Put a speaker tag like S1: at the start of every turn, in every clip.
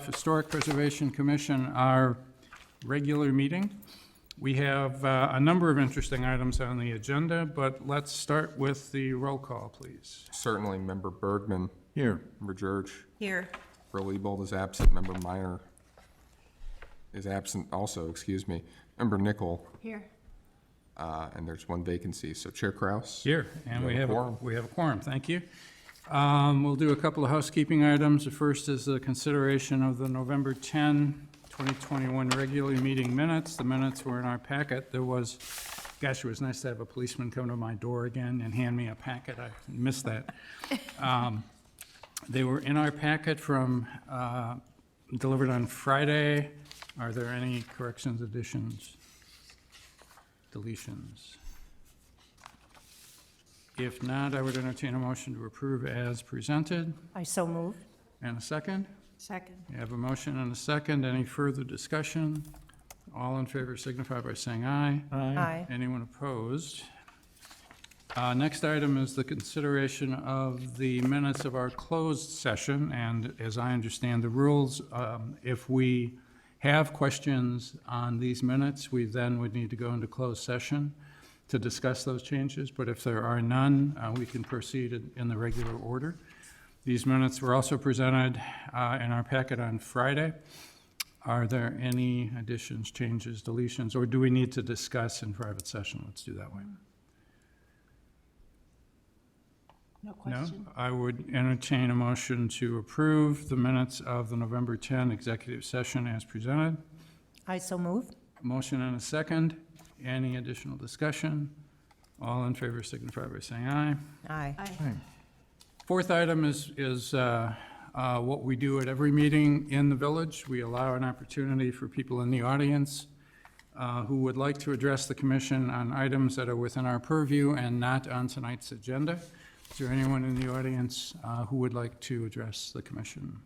S1: Bluff Historic Preservation Commission, our regular meeting. We have a number of interesting items on the agenda, but let's start with the roll call, please.
S2: Certainly, Member Bergman.
S1: Here.
S2: Member George.
S3: Here.
S2: Member Liebold is absent. Member Minor is absent also, excuse me. Member Nickel,
S3: Here.
S2: and there's one vacancy. So Chair Kraus.
S1: Here, and we have a quorum, thank you. We'll do a couple of housekeeping items. The first is the consideration of the November 10, 2021 regular meeting minutes. The minutes were in our packet. There was, gosh, it was nice to have a policeman come to my door again and hand me a packet. I missed that. They were in our packet from, delivered on Friday. Are there any corrections, additions, deletions? If not, I would entertain a motion to approve as presented.
S3: I so move.
S1: And a second?
S3: Second.
S1: We have a motion and a second. Any further discussion? All in favor signify by saying aye.
S3: Aye.
S1: Anyone opposed? Next item is the consideration of the minutes of our closed session. And as I understand the rules, if we have questions on these minutes, we then would need to go into closed session to discuss those changes. But if there are none, we can proceed in the regular order. These minutes were also presented in our packet on Friday. Are there any additions, changes, deletions, or do we need to discuss in private session? Let's do that way.
S3: No question.
S1: No? I would entertain a motion to approve the minutes of the November 10 executive session as presented.
S3: I so move.
S1: Motion and a second. Any additional discussion? All in favor signify by saying aye.
S3: Aye.
S1: Fourth item is what we do at every meeting in the village. We allow an opportunity for people in the audience who would like to address the commission on items that are within our purview and not on tonight's agenda. Is there anyone in the audience who would like to address the commission?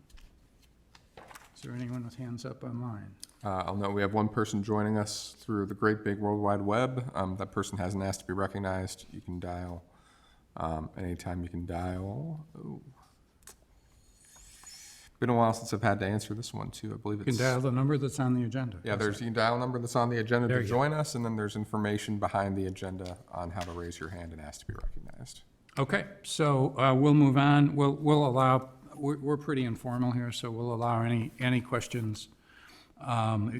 S1: Is there anyone with hands up online?
S2: I'll note we have one person joining us through the great big World Wide Web. That person hasn't asked to be recognized. You can dial anytime you can dial. Ooh. Been a while since I've had to answer this one too. I believe
S1: You can dial the number that's on the agenda.
S2: Yeah, you can dial a number that's on the agenda
S1: There
S2: to
S1: you
S2: join us, and then there's information behind the agenda on how to raise your hand and ask to be recognized.
S1: Okay, so we'll move on. We'll allow, we're pretty informal here, so we'll allow any questions.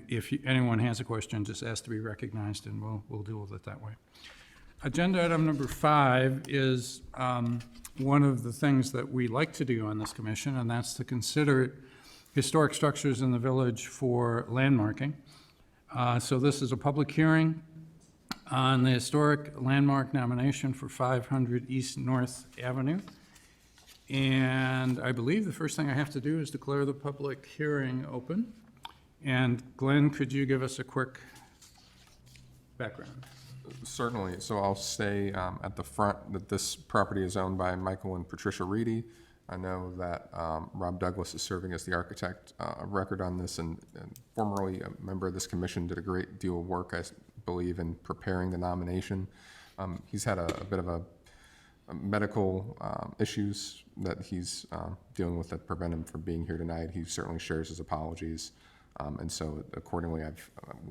S1: If anyone has a question, just ask to be recognized, and we'll deal with it that way. Agenda item number 5 is one of the things that we like to do on this commission, and that's to consider historic structures in the village for landmarking. So this is a public hearing on the historic landmark nomination for 500 East North Avenue. And I believe the first thing I have to do is declare the public hearing open. And Glenn, could you give us a quick background?
S2: Certainly. So I'll say at the front that this property is owned by Michael and Patricia Reedy. I know that Rob Douglas is serving as the architect of record on this, and formerly a member of this commission, did a great deal of work, I believe, in preparing the nomination. He's had a bit of a medical issues that he's dealing with that prevent him from being here tonight. He certainly shares his apologies. And so accordingly,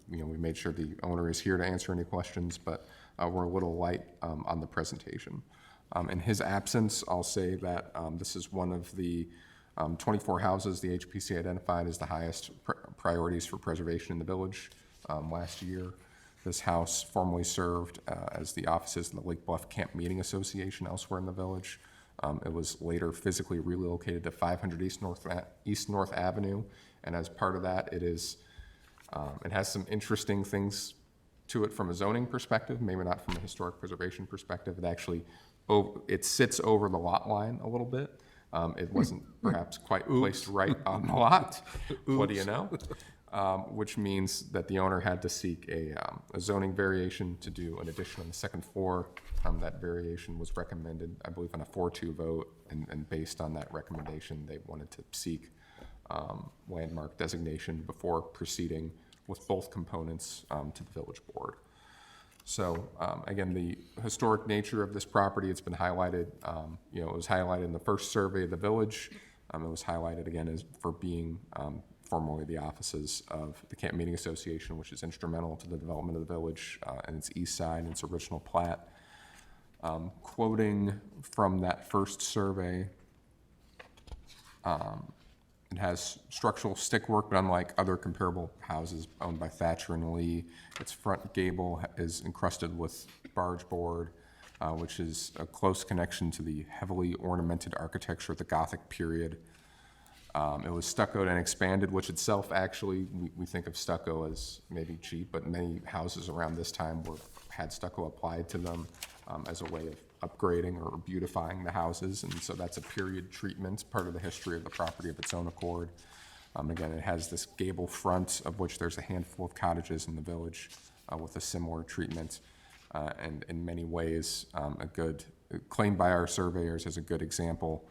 S2: we made sure the owner is here to answer any questions, but we're a little light on the presentation. In his absence, I'll say that this is one of the 24 houses the HPC identified as the highest priorities for preservation in the village last year. This house formerly served as the offices of the Lake Bluff Camp Meeting Association elsewhere in the village. It was later physically relocated to 500 East North Avenue, and as part of that, it has some interesting things to it from a zoning perspective, maybe not from a historic preservation perspective. It sits over the lot line a little bit. It wasn't perhaps quite placed right on the lot. What do you know? Which means that the owner had to seek a zoning variation to do an addition on the second floor. That variation was recommended, I believe, on a 4-2 vote, and based on that recommendation, they wanted to seek landmark designation before proceeding with both components to the village board. So again, the historic nature of this property, it's been highlighted, it was highlighted in the first survey of the village. It was highlighted again as for being formerly the offices of the Camp Meeting Association, which is instrumental to the development of the village and its east side and its original plat. Quoting from that first survey, it has structural stick work, but unlike other comparable houses owned by Thatcher and Lee, its front gable is encrusted with barge board, which is a close connection to the heavily ornamented architecture of the Gothic period. It was stuccoed and expanded, which itself actually, we think of stucco as maybe cheap, but many houses around this time had stucco applied to them as a way of upgrading or beautifying the houses, and so that's a period treatment, part of the history of the property of its own accord. Again, it has this gable front, of which there's a handful of cottages in the village with a similar treatment, and in many ways, claimed by our surveyors as a good example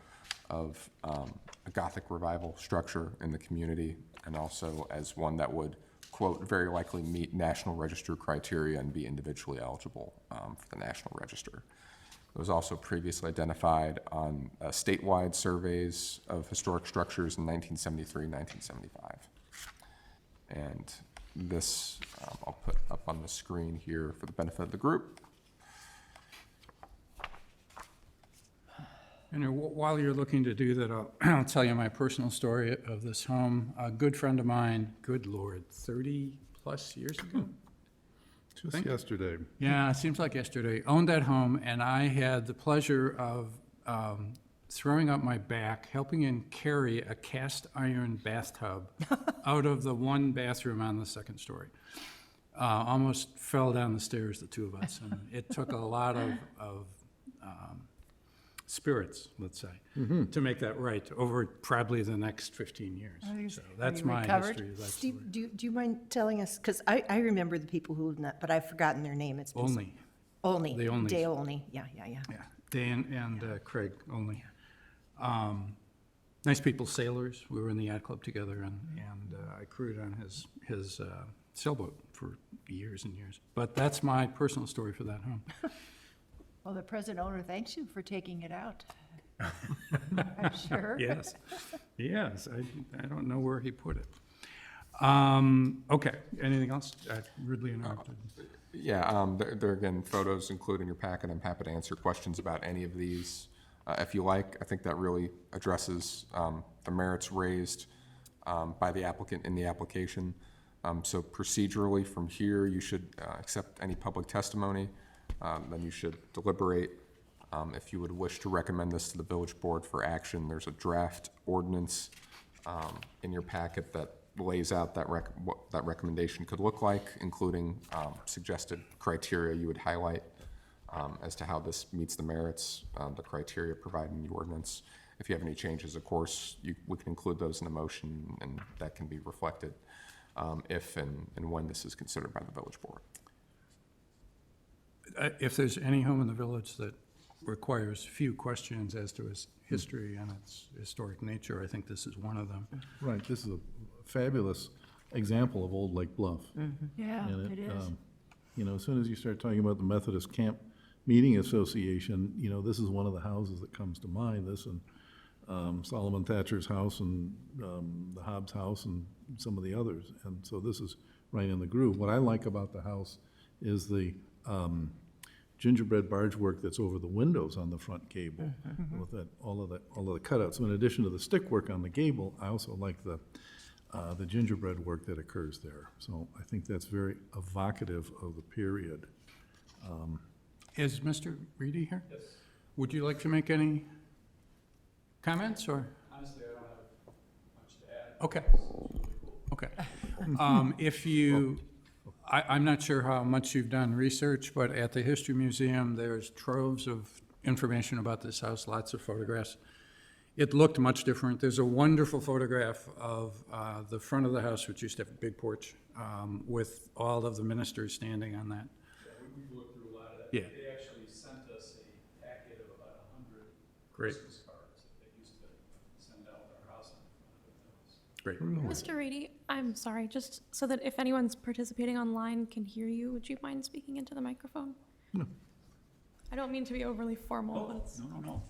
S2: of a Gothic revival structure in the community, and also as one that would, quote, very likely meet National Register criteria and be individually eligible for the National Register. It was also previously identified on statewide surveys of historic structures in 1973 and 1975. And this I'll put up on the screen here for the benefit of the group.
S1: And while you're looking to do that, I'll tell you my personal story of this home. A good friend of mine, good Lord, 30-plus years ago?
S4: Just yesterday.
S1: Yeah, it seems like yesterday. Owned that home, and I had the pleasure of throwing up my back, helping him carry a cast iron bathtub out of the one bathroom on the second story. Almost fell down the stairs, the two of us, and it took a lot of spirits, let's say, to make that right over probably the next 15 years. So that's my history. Of that
S3: Steve,
S1: story.
S3: do you mind telling us, because I remember the people who lived in that, but I've forgotten their name. It's been
S1: Only,
S3: Olney.
S1: The Olneys.
S3: Day Olney, yeah.
S1: yeah, Dan and Craig only. Nice people, sailors. We were in the yacht club together, and I crewed on his sailboat for years and years. But that's my personal story for that home.
S5: Well, the present owner thanks you for taking it out. I'm sure.
S1: Yes, yes. I don't know where he put it. Okay, anything else? I rudely interrupted.
S2: Yeah, there are again photos included in your packet. I'm happy to answer questions about any of these if you like. I think that really addresses the merits raised by the applicant in the application. So procedurally from here, you should accept any public testimony. Then you should deliberate. If you would wish to recommend this to the village board for action, there's a draft ordinance in your packet that lays out what that recommendation could look like, including suggested criteria you would highlight as to how this meets the merits, the criteria provided in the ordinance. If you have any changes, of course, we can include those in the motion, and that can be reflected if and when this is considered by the village board.
S1: If there's any home in the village that requires few questions as to its history and its historic nature, I think this is one of them.
S4: Right, this is a fabulous example of Old Lake Bluff.
S5: Yeah,
S4: And
S5: it is.
S4: You know, as soon as you start talking about the Methodist Camp Meeting Association, you know, this is one of the houses that comes to mind, this and Solomon Thatcher's house and the Hobbs house and some of the others. And so this is right in the groove. What I like about the house is the gingerbread barge work that's over the windows on the front gable, with that all of the cutouts. So in addition to the stick work on the gable, I also like the gingerbread work that occurs there. So I think that's very evocative of the period.
S1: Is Mr. Reedy here? Yes. Would you like to make any comments, or?
S6: Honestly, I don't have much to add.
S1: Okay. If you, I'm not sure how much you've done research, but at the History Museum, there's troves of information about this house, lots of photographs. It looked much different. There's a wonderful photograph of the front of the house, which used to have a big porch, with all of the ministers standing on that.
S6: Yeah, we looked through a lot of that.
S1: Yeah.
S6: They actually sent us a packet of about 100
S1: Great.
S6: Christmas cards that they used to send out at our house on the front of the house.
S1: Great.
S7: Mr. Reedy, I'm sorry, just so that if anyone's participating online can hear you, would you mind speaking into the microphone?
S4: No.
S7: I don't mean to be overly formal, but it's...
S6: No.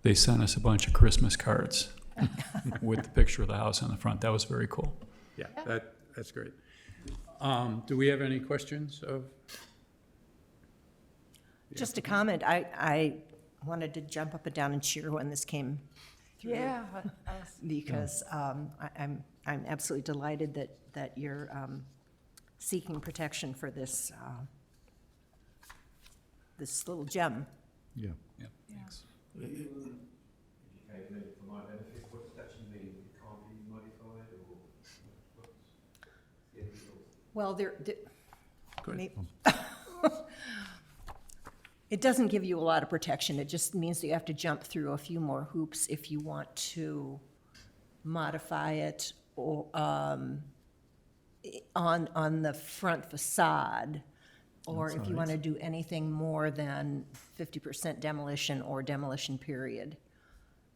S6: They sent us a bunch of Christmas cards with the picture of the house on the front. That was very cool.
S1: Yeah, that's great. Do we have any questions of?
S3: Just a comment, I wanted to jump up and down and cheer when this came through.
S5: Yeah.
S3: Because I'm absolutely delighted that you're seeking protection for this, this little gem.
S4: Yeah.
S6: Yeah, thanks.
S8: Calculated for my benefit, what does that actually mean? It can't be modified, or what's the end result?
S3: Well,
S1: Go ahead.
S3: it doesn't give you a lot of protection. It just means that you have to jump through a few more hoops if you want to modify it or on the front facade, or if you want to do anything more than 50% demolition or demolition period.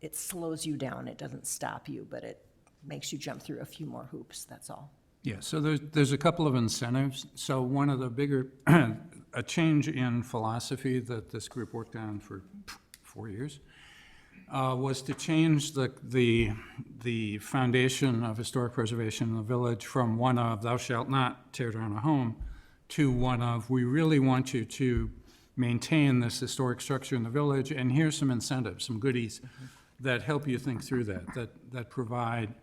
S3: It slows you down. It doesn't stop you, but it makes you jump through a few more hoops, that's all.
S1: Yeah, so there's a couple of incentives. So one of the bigger, a change in philosophy that this group worked on for 4 years was to change the foundation of historic preservation in the village from one of thou shalt not tear down a home to one of we really want you to maintain this historic structure in the village, and here's some incentives, some goodies that help you think through that provide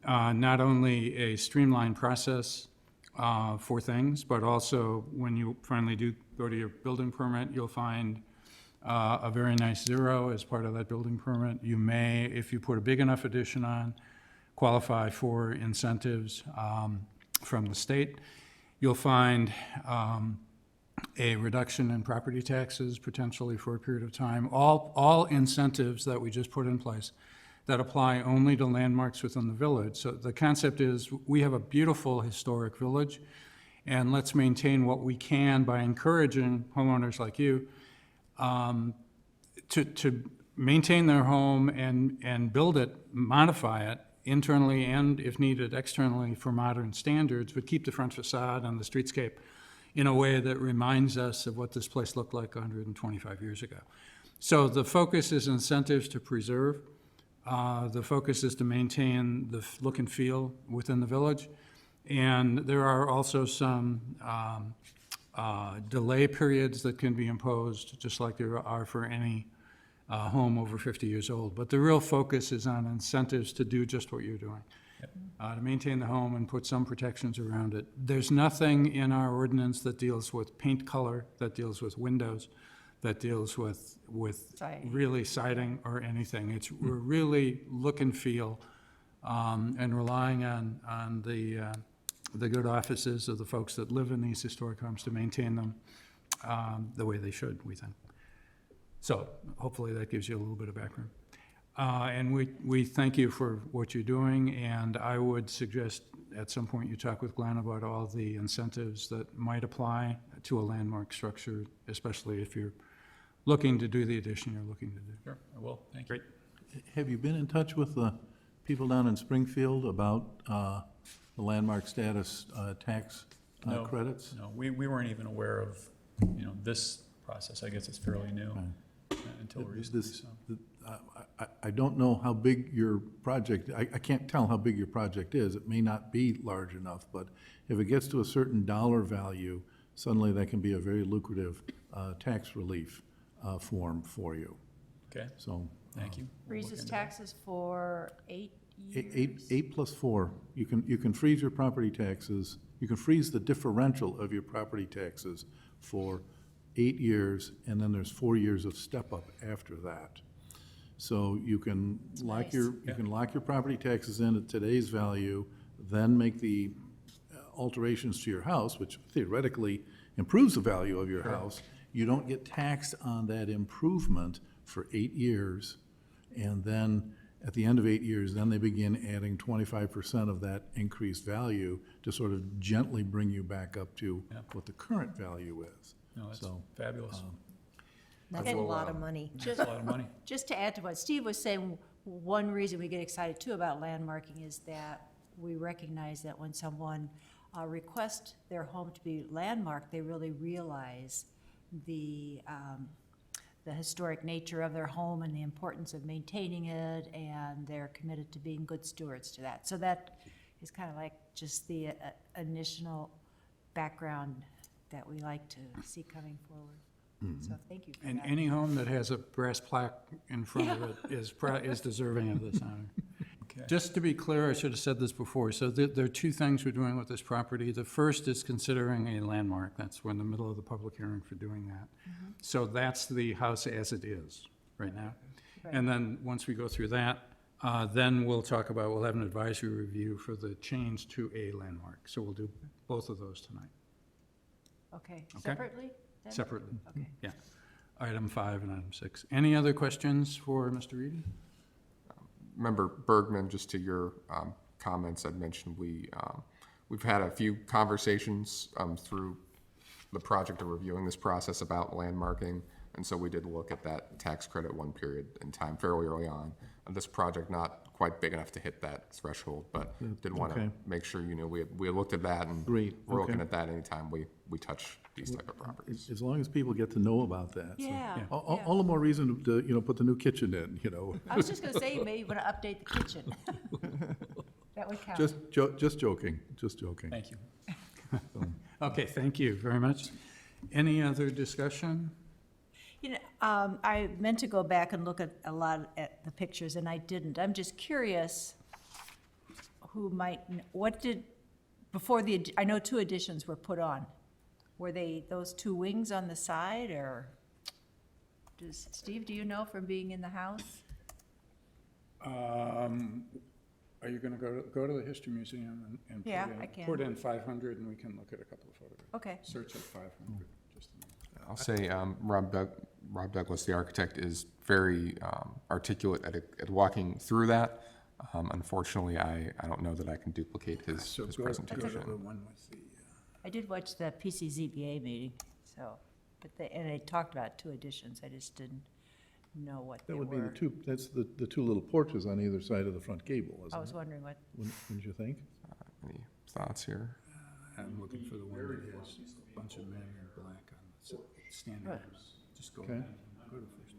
S1: not only a streamlined process for things, but also when you finally do go to your building permit, you'll find a very nice zero as part of that building permit. You may, if you put a big enough addition on, qualify for incentives from the state. You'll find a reduction in property taxes potentially for a period of time. All incentives that we just put in place that apply only to landmarks within the village. So the concept is we have a beautiful historic village, and let's maintain what we can by encouraging homeowners like you to maintain their home and build it, modify it internally and, if needed, externally for modern standards, but keep the front facade and the streetscape in a way that reminds us of what this place looked like 125 years ago. So the focus is incentives to preserve. The focus is to maintain the look and feel within the village. And there are also some delay periods that can be imposed, just like there are for any home over 50 years old. But the real focus is on incentives to do just what you're doing, to maintain the home and put some protections around it. There's nothing in our ordinance that deals with paint color, that deals with windows, that deals with
S5: Siding.
S1: really siding or anything. We're really look and feel and relying on the good offices of the folks that live in these historic homes to maintain them the way they should, we think. So hopefully that gives you a little bit of background. And we thank you for what you're doing, and I would suggest at some point you talk with Glenn about all the incentives that might apply to a landmark structure, especially if you're looking to do the addition you're looking to do.
S6: Sure, I will. Thank you.
S1: Great.
S4: Have you been in touch with the people down in Springfield about the landmark status tax
S6: No.
S4: credits?
S6: No, we weren't even aware of, this process. I guess it's fairly new until recently,
S4: This-
S6: so.
S4: I don't know how big your project, I can't tell how big your project is. It may not be large enough, but if it gets to a certain dollar value, suddenly that can be a very lucrative tax relief form for you.
S6: Okay,
S4: So
S6: thank you. We'll look
S5: Raises
S6: into that.
S5: taxes for 8 years.
S4: eight plus four, you can freeze your property taxes, you can freeze the differential of your property taxes for 8 years, and then there's 4 years of step-up after that. So you can lock your, you can lock your property taxes in at today's value, then make the alterations to your house, which theoretically improves the value of your house. You don't get taxed on that improvement for 8 years, and then at the end of 8 years, then they begin adding 25% of that increased value to sort of gently bring you back up to what the current value is.
S6: No, that's
S4: So,
S6: fabulous.
S3: That's a lot of money.
S6: That's a lot of money.
S5: Just to add to what Steve was saying, one reason we get excited too about landmarking is that we recognize that when someone requests their home to be landmarked, they really realize the the historic nature of their home and the importance of maintaining it, and they're committed to being good stewards to that. So that is kind of like just the initial background that we like to see coming forward. So thank you for
S1: And
S5: that.
S1: any home that has a brass plaque in front of it is deserving of this honor.
S6: Okay.
S1: Just to be clear, I should have said this before, so there are two things we're doing with this property. The first is considering a landmark. That's we're in the middle of the public hearing for doing that. So that's the house as it is right now. And then, once we go through that, then we'll have an advisory review for the change to a landmark. So we'll do both of those tonight,
S5: Okay,
S1: Okay.
S5: separately? then?
S1: separately.
S5: Okay.
S1: Yeah. Item 5 and item 6. Any other questions for Mr. Reedy?
S2: Member Bergman, just to your comments, I'd mentioned we've had a few conversations through the project of reviewing this process about landmarking, and so we did look at that tax credit one period in time fairly early on. And this project not quite big enough to hit that threshold, but did want to
S4: Okay.
S2: make sure you knew we had looked at that, and
S4: Great,
S2: we're looking
S4: okay.
S2: at that anytime we touch these type of properties.
S4: As long as people get to know about that. so.
S5: Yeah.
S4: All the more reason to, put the new kitchen in,
S5: I was just gonna say, you may want to update the kitchen. That would count.
S4: Just joking, just joking.
S6: Thank you.
S1: Okay, thank you very much. Any other discussion?
S5: You know, I meant to go back and look at a lot at the pictures, and I didn't. I'm just curious I know 2 additions were put on. Were they those 2 wings on the side, or Steve, do you know from being in the house?
S1: Are you going to go to the History Museum and
S5: Yeah, I can.
S1: put in 500, and we can look at a couple of photographs?
S5: Okay.
S1: Search at 500, just a minute.
S2: I'll say Rob Douglas, the architect, is very articulate at walking through that. Unfortunately, I don't know that I can duplicate his
S1: So go to
S2: presentation.
S1: the one with the,
S5: I did watch the PCZBA meeting, so, and they talked about 2 additions. I just didn't know what they
S4: That
S5: were.
S4: would be that's the 2 little porches on either side of the front gable,
S5: I
S4: isn't
S5: was
S4: it?
S5: wondering what,
S4: Wouldn't you think?
S2: Any thoughts here?
S1: I'm looking for the one that has a bunch of men in black on the standing.
S5: Right.
S1: Just go
S4: Okay.
S1: ahead. Go to the first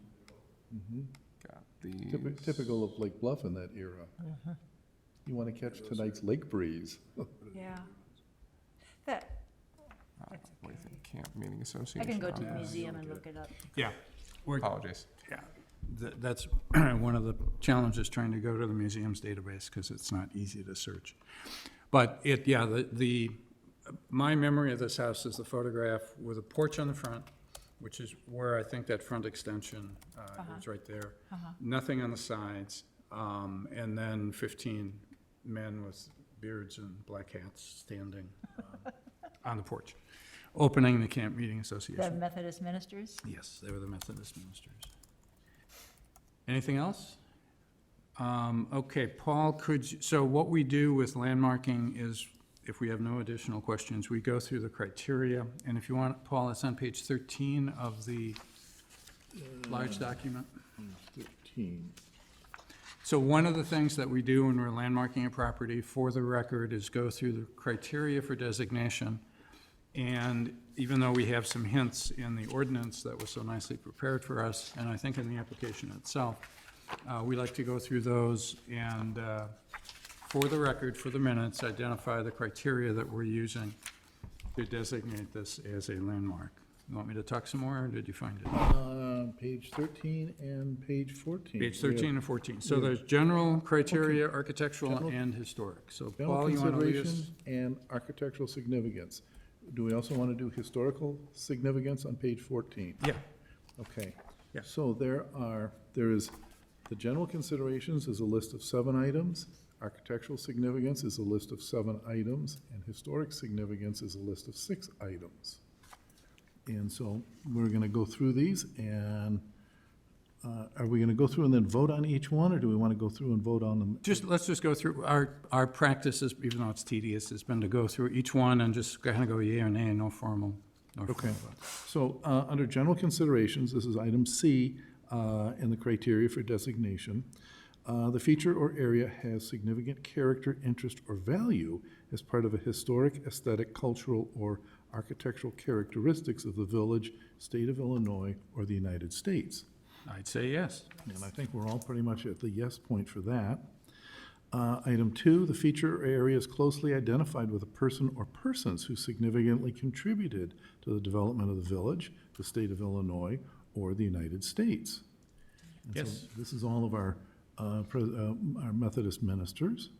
S1: one.
S2: Got these.
S4: Typical of Lake Bluff in that era. You want to catch tonight's lake breeze.
S5: yeah. That,
S2: What do you think? Camp Meeting Association.
S5: I can go to the
S2: on that?
S5: museum and look it up.
S1: Yeah,
S2: Apologies.
S1: yeah. That's one of the challenges, trying to go to the museum's database, because it's not easy to search. But my memory of this house is the photograph with a porch on the front, which is where I think that front extension is right there. Nothing on the sides, and then 15 men with beards and black hats standing on the porch, opening the Camp Meeting
S5: The
S1: Association.
S5: Methodist ministers?
S1: Yes, they were the Methodist ministers. Anything else? Okay, Paul, so what we do with landmarking is, if we have no additional questions, we go through the criteria. And if you want, Paul, it's on page 13 of the large document.
S4: 13.
S1: So one of the things that we do when we're landmarking a property, for the record, is go through the criteria for designation. And even though we have some hints in the ordinance that was so nicely prepared for us, and I think in the application itself, we like to go through those and, for the record, for the minutes, identify the criteria that we're using to designate this as a landmark. You want me to talk some more, or did you find it?
S4: Page 13 and page 14.
S1: Page 13 and 14. So there's general criteria, architectural, and historic. So
S4: General
S1: Paul, you want to lead us?
S4: considerations and architectural significance. Do we also want to do historical significance on page 14?
S1: Yeah,
S4: Okay.
S1: Yeah.
S4: So there is, the general considerations is a list of 7 items, architectural significance is a list of 7 items, and historic significance is a list of 6 items. And so we're going to go through these, and are we going to go through and then vote on each one, or do we want to go through and vote on them?
S1: let's just go through, our practice is, even though it's tedious, has been to go through each one and just kind of go yea or nay, no formal
S4: Okay.
S1: vote.
S4: So, under general considerations, this is item C in the criteria for designation. The feature or area has significant character, interest, or value as part of a historic, aesthetic, cultural, or architectural characteristics of the village, state of Illinois, or the United States.
S1: I'd say yes.
S4: And I think we're all pretty much at the yes point for that. Item 2, the feature or area is closely identified with a person or persons who significantly contributed to the development of the village, the state of Illinois, or the United States. And so
S1: Yes.
S4: this is all of our Methodist ministers.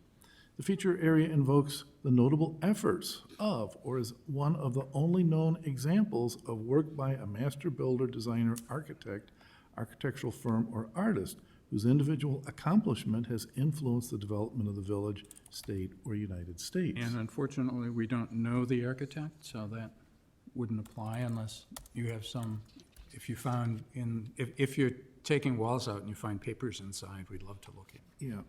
S4: The feature area invokes the notable efforts of, or is one of the only known examples of work by a master builder, designer, architect, architectural firm, or artist whose individual accomplishment has influenced the development of the village, state, or United States.
S1: And unfortunately, we don't know the architect, so that wouldn't apply unless you have some, if you found in, if you're taking walls out and you find papers inside, we'd love to look at.
S4: Yeah.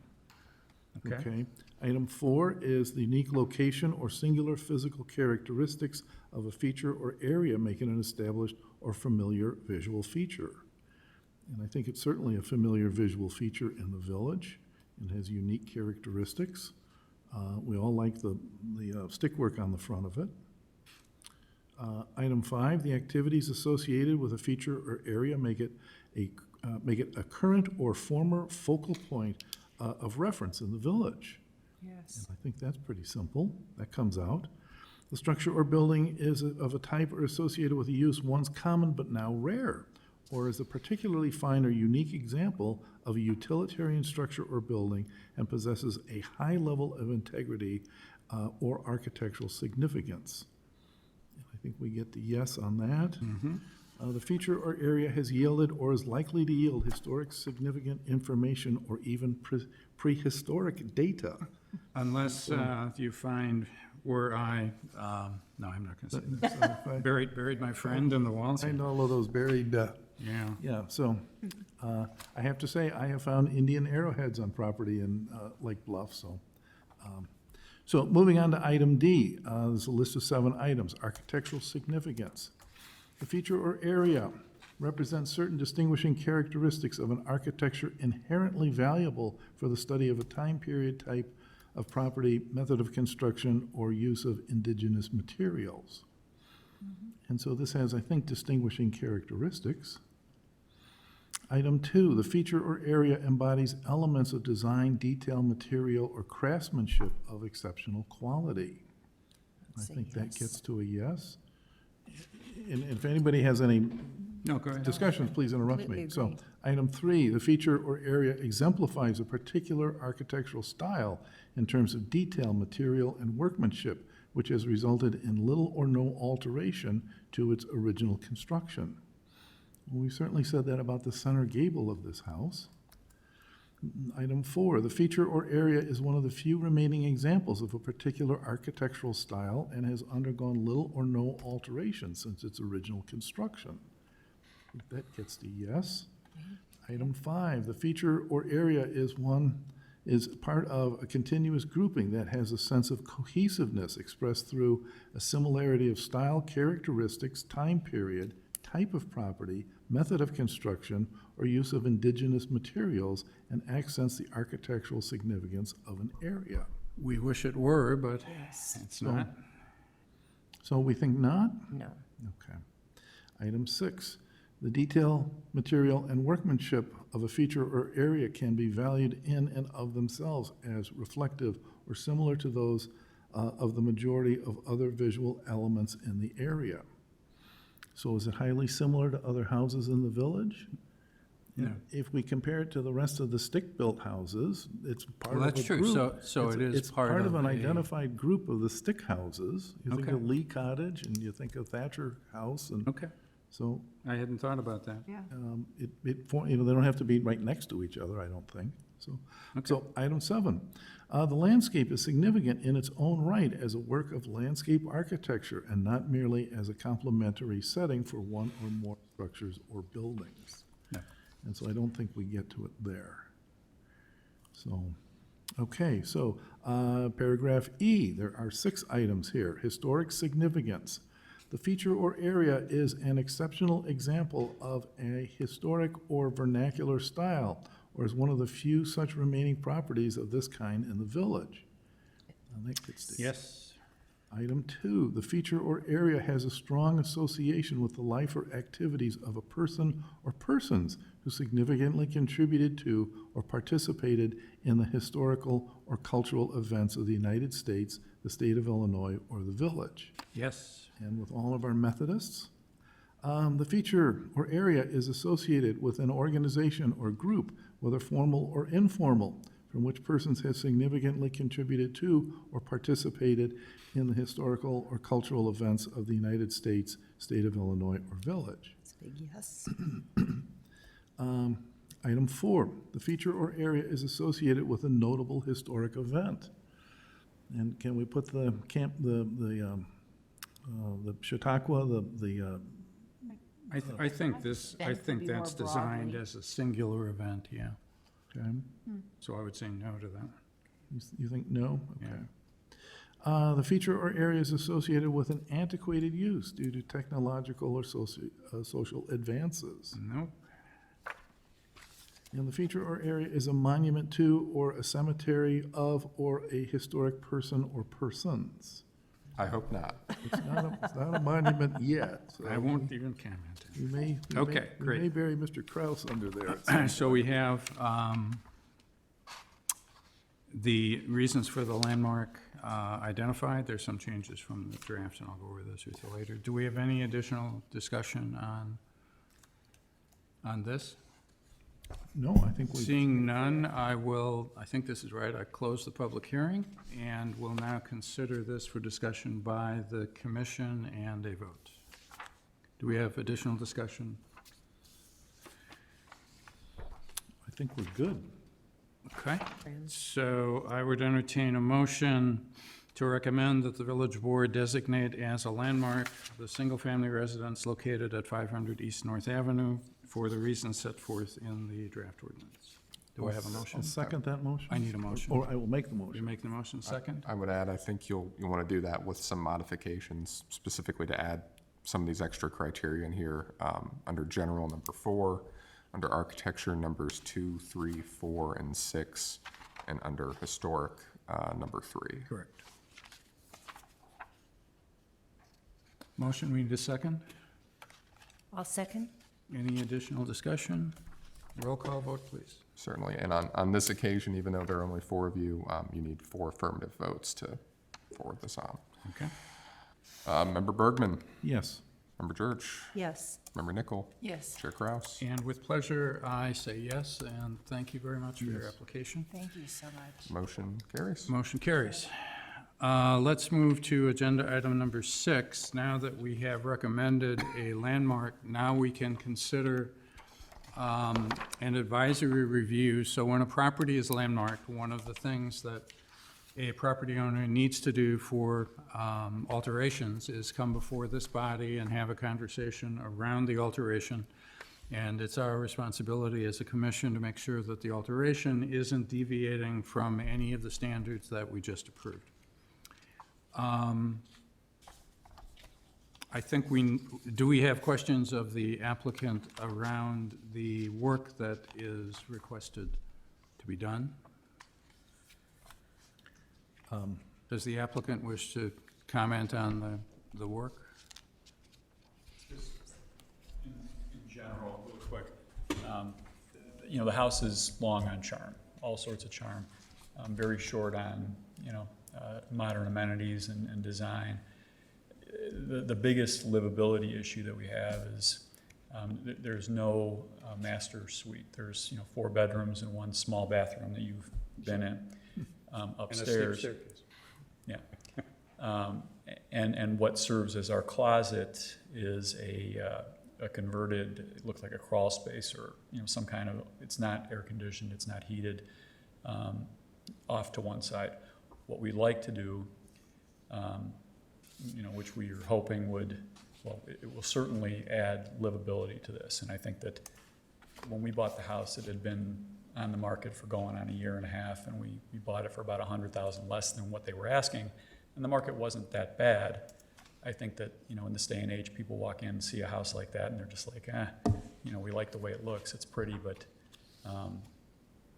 S1: Okay?
S4: Okay. Item 4 is the unique location or singular physical characteristics of a feature or area making an established or familiar visual feature. And I think it's certainly a familiar visual feature in the village. It has unique characteristics. We all like the stickwork on the front of it. Item 5, the activities associated with a feature or area make it a current or former focal point of reference in the village.
S5: Yes.
S4: I think that's pretty simple. That comes out. The structure or building is of a type or associated with a use once common but now rare, or is a particularly fine or unique example of a utilitarian structure or building and possesses a high level of integrity or architectural significance. And I think we get the yes on that. The feature or area has yielded or is likely to yield historic significant information or even prehistoric data.
S1: Unless you find where I, no, I'm not gonna say that.
S4: So if I
S1: Buried my friend in the walls.
S4: find all of those buried,
S1: Yeah.
S4: yeah, so I have to say, I have found Indian arrowheads on property in Lake Bluff, so. So moving on to item D, there's a list of 7 items. Architectural significance. The feature or area represents certain distinguishing characteristics of an architecture inherently valuable for the study of a time period, type of property, method of construction, or use of indigenous materials. And so this has, I think, distinguishing characteristics. Item 2, the feature or area embodies elements of design, detail, material, or craftsmanship of exceptional quality. I
S5: Say
S4: think that
S5: yes.
S4: gets to a yes. And if anybody has any
S1: No, go ahead.
S4: discussions, please interrupt me.
S3: Completely
S4: So,
S3: agree.
S4: item 3, the feature or area exemplifies a particular architectural style in terms of detail, material, and workmanship, which has resulted in little or no alteration to its original construction. We certainly said that about the center gable of this house. Item 4, the feature or area is one of the few remaining examples of a particular architectural style and has undergone little or no alteration since its original construction. That gets to yes. Item 5, the feature or area is part of a continuous grouping that has a sense of cohesiveness expressed through a similarity of style, characteristics, time period, type of property, method of construction, or use of indigenous materials, and accents the architectural significance of an area.
S1: We wish it were, but it's not.
S4: So we think not?
S3: No.
S4: Okay. Item 6, the detail, material, and workmanship of a feature or area can be valued in and of themselves as reflective or similar to those of the majority of other visual elements in the area. So is it highly similar to other houses in the village?
S1: No.
S4: If we compare it to the rest of the stick-built houses, it's part
S1: Well,
S4: of a
S1: that's true.
S4: group.
S1: So it is
S4: It's
S1: part
S4: part of
S1: of
S4: an
S1: a-
S4: identified group of the stick houses. You think
S1: Okay.
S4: of Lee Cottage, and you think of Thatcher House, and
S1: Okay,
S4: so
S1: I hadn't thought about that.
S5: Yeah.
S4: they don't have to be right next to each other, I don't think. So,
S1: Okay.
S4: so item 7, the landscape is significant in its own right as a work of landscape architecture and not merely as a complementary setting for one or more structures or buildings.
S1: No.
S4: And so I don't think we get to it there. So, okay, so paragraph E, there are 6 items here. Historic significance. The feature or area is an exceptional example of a historic or vernacular style or is one of the few such remaining properties of this kind in the village. I think it's
S1: Yes.
S4: Item 2, the feature or area has a strong association with the life or activities of a person or persons who significantly contributed to or participated in the historical or cultural events of the United States, the state of Illinois, or the village.
S1: Yes.
S4: And with all of our Methodists, the feature or area is associated with an organization or group, whether formal or informal, from which persons have significantly contributed to or participated in the historical or cultural events of the United States, state of Illinois, or village.
S3: It's a big yes.
S4: Item 4, the feature or area is associated with a notable historic event. And can we put the Chautauqua,
S1: I think this, I
S5: Event would
S1: think
S5: be
S1: that's
S5: more
S1: designed
S5: broadly.
S1: as a singular event, yeah.
S4: okay,
S1: So I would say no to that.
S4: you think no?
S1: Yeah.
S4: Okay. The feature or area is associated with an antiquated use due to technological or social advances.
S1: Nope.
S4: And the feature or area is a monument to or a cemetery of or a historic person or persons.
S2: I hope not.
S4: It's not a monument yet. So
S1: I won't even comment.
S4: We may.
S1: Okay,
S4: We
S1: great.
S4: may bury Mr. Kraus under there.
S1: So we have the reasons for the landmark identified. There's some changes from the draft, and I'll go over those with you later. Do we have any additional discussion on this?
S4: No, I think we,
S1: Seeing none, I think this is right, I close the public hearing, and will now consider this for discussion by the commission and a vote. Do we have additional discussion?
S4: I think we're good.
S1: Okay, so I would entertain a motion to recommend that the village board designate as a landmark the single-family residence located at 500 East North Avenue for the reasons set forth in the draft ordinance. Do I have a
S4: I'll
S1: motion?
S4: second that motion.
S1: I need a motion.
S4: Or I will make the
S1: Will you
S4: motion.
S1: make the motion second?
S2: I would add, I think you'll want to do that with some modifications, specifically to add some of these extra criteria in here, under general, number 4, under architecture, numbers 2, 3, 4, and 6, and under historic, number 3.
S1: Correct. Motion, we need a second?
S3: I'll second.
S1: Any additional discussion? Roll call vote, please.
S2: Certainly, and on this occasion, even though there are only 4 of you, you need 4 affirmative votes to forward this on.
S1: Okay.
S2: Member Bergman,
S4: Yes.
S2: Member Church,
S3: Yes.
S2: Member Nickel,
S5: Yes.
S2: Chair Kraus.
S1: And with pleasure, I say yes, and thank you very much for your application.
S5: Thank you so much.
S2: Motion carries.
S1: Motion carries. Let's move to agenda item number 6. Now that we have recommended a landmark, now we can consider an advisory review. So when a property is landmarked, one of the things that a property owner needs to do for alterations is come before this body and have a conversation around the alteration. And it's our responsibility as a commission to make sure that the alteration isn't deviating from any of the standards that we just approved. I think do we have questions of the applicant around the work that is requested to be done? Does the applicant wish to comment on the work?
S6: Just in general, real quick, you know, the house is long on charm, all sorts of charm, very short on, you know, modern amenities and design. The biggest livability issue that we have is there's no master suite. There's, you know, 4 bedrooms and 1 small bathroom that you've been in upstairs.
S1: And a steep staircase.
S6: Yeah. And what serves as our closet is a converted, it looks like a crawl space, or, you know, some kind of, it's not air conditioned, it's not heated, off to one side. What we'd like to do, you know, which we are hoping would, well, it will certainly add livability to this. And I think that when we bought the house, it had been on the market for going on 1.5 years, and we bought it for about $100,000 less than what they were asking, and the market wasn't that bad. I think that, you know, in this day and age, people walk in and see a house like that, and they're just like, you know, we like the way it looks, it's pretty, but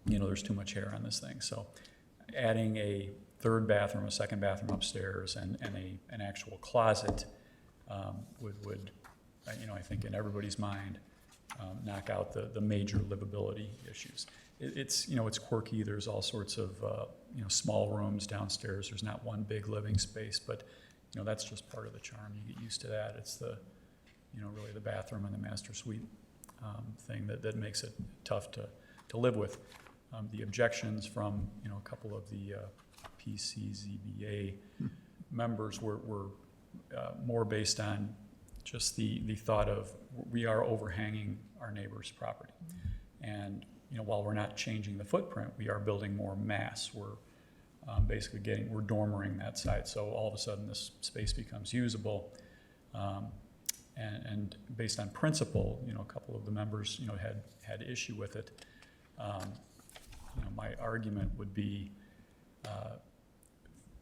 S6: there's too much hair on this thing. So adding a third bathroom, a second bathroom upstairs, and an actual closet would, I think in everybody's mind, knock out the major livability issues. It's quirky. There's all sorts of, small rooms downstairs. There's not one big living space, but, that's just part of the charm. You get used to that. It's the, really the bathroom and the master suite thing that makes it tough to live with. The objections from, a couple of the PCZBA members were more based on just the thought of we are overhanging our neighbor's property. And, while we're not changing the footprint, we are building more mass. We're basically we're dormering that side. So all of a sudden this space becomes usable. And based on principle, a couple of the members, had issue with it. My argument would be,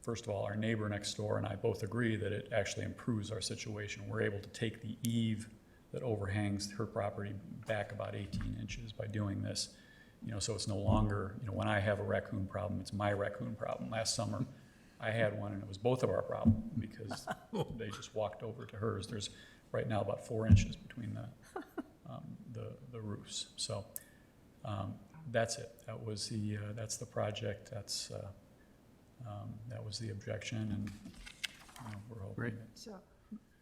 S6: first of all, our neighbor next door and I both agree that it actually improves our situation. We're able to take the eave that overhangs her property back about 18 inches by doing this. So it's no longer, when I have a raccoon problem, it's my raccoon problem. Last summer, I had one and it was both of our problem because they just walked over to hers. There's right now about 4 inches between the roofs. So that's it. That's the project. That was the objection, and we're hoping.
S1: Great.
S5: So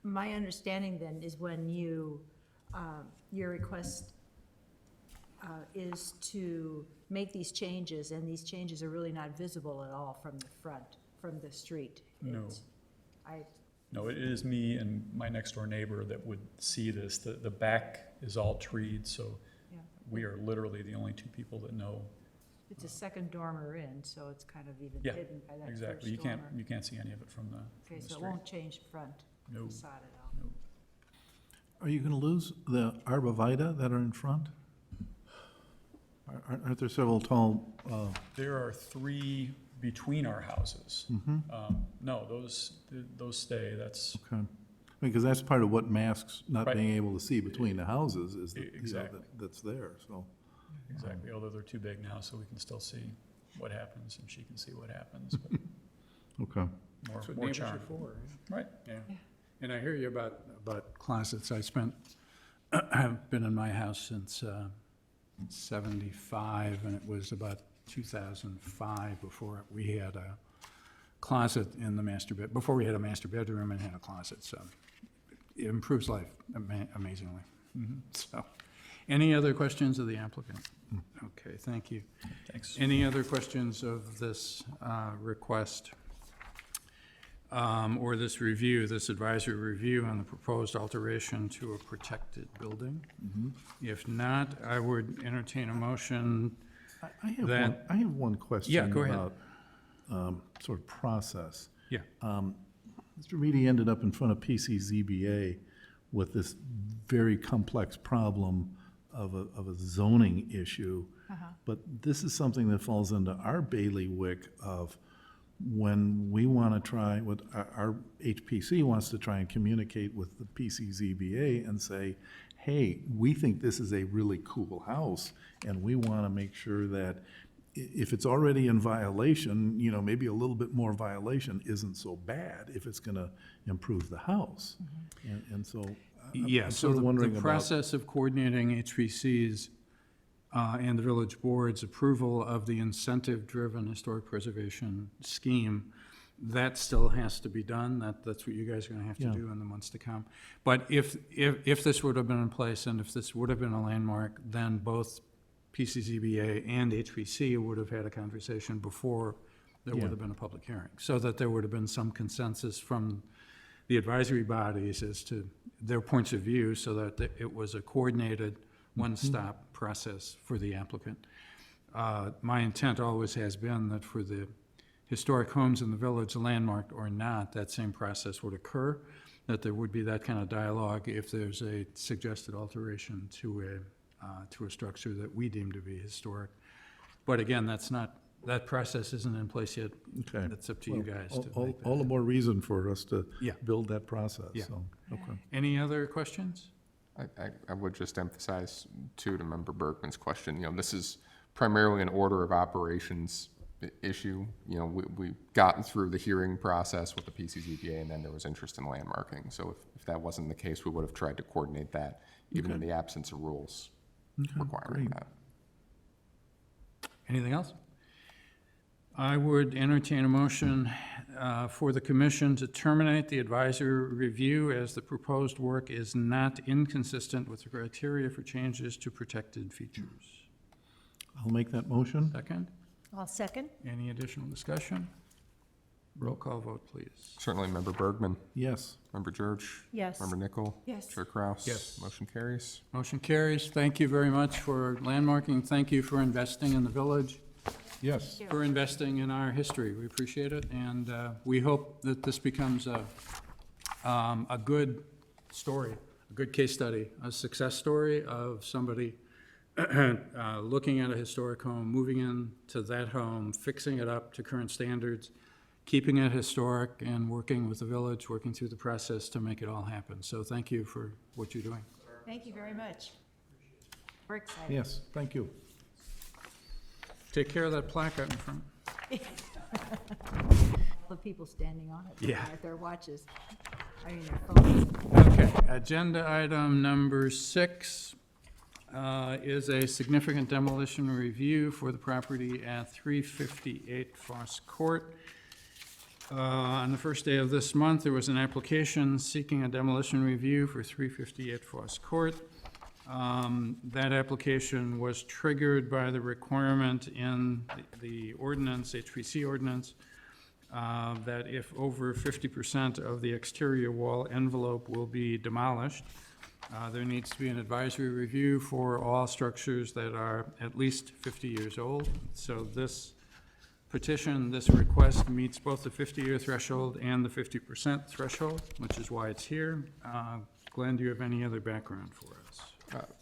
S5: my understanding then is when you, your request is to make these changes, and these changes are really not visible at all from the front, from the street.
S6: No.
S5: I,
S6: No, it is me and my next door neighbor that would see this. The back is all treed, so
S5: yeah,
S6: we are literally the only two people that know.
S5: it's a second dormer in, so it's kind of even
S6: Yeah,
S5: hidden by that first
S6: Exactly.
S5: dormer.
S6: You can't see any of it from the
S5: Okay, so it
S6: street.
S5: won't change front
S6: No.
S5: facade at all.
S4: Are you gonna lose the arborvitae that are in front? Aren't there several tall,
S6: There are 3 between our houses. No, those stay. That's
S4: okay, because that's part of what masks not
S6: Right.
S4: being able to see between the houses is that,
S6: Exactly.
S4: that's there, so.
S6: exactly. Although they're too big now, so we can still see what happens, and she can see what happens. But
S4: Okay.
S6: more,
S1: That's what
S6: more
S1: neighbors
S6: charm.
S1: are for.
S6: Right.
S1: Yeah. And I hear you about closets. I've been in my house since 75, and it was about 2005 before we had a closet in the master bed, before we had a master bedroom and had a closet, so it improves life amazingly. So, any other questions of the applicant? Okay, thank you.
S6: Thanks.
S1: Any other questions of this request? Or this review, this advisory review on the proposed alteration to a protected building? If not, I would entertain a motion.
S4: I have
S1: That-
S4: one, I have one question.
S1: Yeah, go ahead.
S4: About, sort of process.
S1: Yeah.
S4: Mr. Reedy ended up in front of PCZBA with this very complex problem of a zoning issue. But this is something that falls into our bailiwick of when we want to try, what our HPC wants to try and communicate with the PCZBA and say, hey, we think this is a really cool house, and we want to make sure that if it's already in violation, maybe a little bit more violation isn't so bad if it's going to improve the house. And so
S1: Yeah,
S4: I'm
S1: so
S4: sort of
S1: the
S4: wondering about.
S1: process of coordinating HPC's and the village board's approval of the incentive-driven historic preservation scheme, that still has to be done. That's what you guys are gonna have to
S4: Yeah.
S1: do in the months to come. But if this would have been in place and if this would have been a landmark, then both PCZBA and HPC would have had a conversation before there would
S4: Yeah.
S1: have been a public hearing, so that there would have been some consensus from the advisory bodies as to their points of view, so that it was a coordinated, one-stop process for the applicant. My intent always has been that for the historic homes in the village, landmarked or not, that same process would occur, that there would be that kind of dialogue if there's a suggested alteration to a structure that we deem to be historic. But again, that process isn't in place yet.
S4: Okay.
S1: That's up to you guys to
S4: All
S1: make
S4: all the
S1: that.
S4: more reason for us to
S1: Yeah.
S4: build that process,
S1: Yeah.
S4: so, okay.
S1: Any other questions?
S2: I would just emphasize too, to Member Bergman's question, this is primarily an order of operations issue. You know, we gotten through the hearing process with the PCZBA, and then there was interest in landmarking. So if that wasn't the case, we would have tried to coordinate that, even in the absence of rules requiring
S4: great.
S2: that.
S1: Anything else? I would entertain a motion for the commission to terminate the advisory review as the proposed work is not inconsistent with the criteria for changes to protected features.
S4: I'll make that motion.
S1: Second,
S3: I'll second.
S1: any additional discussion? Roll call vote, please.
S2: Certainly, Member Bergman,
S4: Yes.
S2: Member George.
S3: Yes.
S2: Member Nickel.
S5: Yes.
S2: Chair Kraus.
S1: Yes.
S2: Motion carries.
S1: Motion carries. Thank you very much for landmarking. Thank you for investing in the village,
S4: Yes.
S1: for investing in our history. We appreciate it, and we hope that this becomes a good story, a good case study, a success story of somebody looking at a historic home, moving into that home, fixing it up to current standards, keeping it historic, and working with the village, working through the process to make it all happen. So thank you for what you're doing.
S5: Thank you very much. We're excited.
S4: Yes, thank you.
S1: Take care of that plaque out in front.
S5: The people standing on it.
S1: Yeah.
S5: At their watches, I mean, their phones.
S1: Okay, agenda item number 6 is a significant demolition review for the property at 358 Foss Court. On the first day of this month, there was an application seeking a demolition review for 358 Foss Court. That application was triggered by the requirement in the ordinance, HPC ordinance, that if over 50% of the exterior wall envelope will be demolished, there needs to be an advisory review for all structures that are at least 50 years old. So this petition, this request meets both the 50-year threshold and the 50% threshold, which is why it's here. Glenn, do you have any other background for us?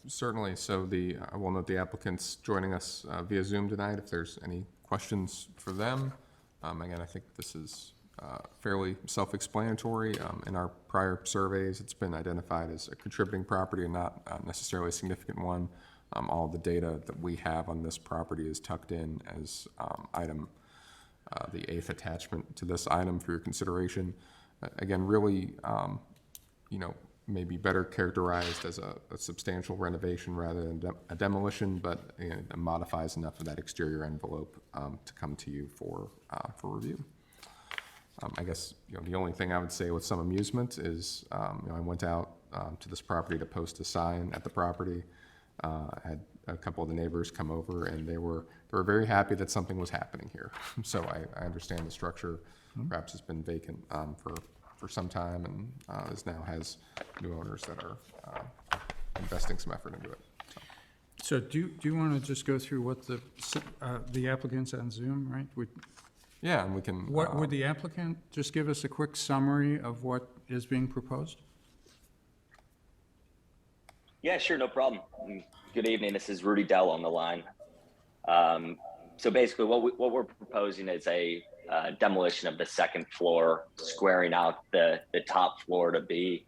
S2: Certainly. So I will note the applicants joining us via Zoom tonight. If there's any questions for them, again, I think this is fairly self-explanatory. In our prior surveys, it's been identified as a contributing property and not necessarily a significant one. All the data that we have on this property is tucked in as the 8th attachment to this item for your consideration. Again, really, maybe better characterized as a substantial renovation rather than a demolition, but it modifies enough of that exterior envelope to come to you for review. I guess the only thing I would say with some amusement is I went out to this property to post a sign at the property. Had a couple of the neighbors come over, and they were very happy that something was happening here. So I understand the structure perhaps has been vacant for some time, and now has new owners that are investing some effort into it.
S1: So do you want to just go through what the applicants on Zoom, right?
S2: Yeah, and we can.
S1: What would the applicant just give us a quick summary of what is being proposed?
S9: Yeah, sure, no problem. Good evening. This is Rudy Dell on the line. So basically, what we're proposing is a demolition of the second floor, squaring out the top floor to be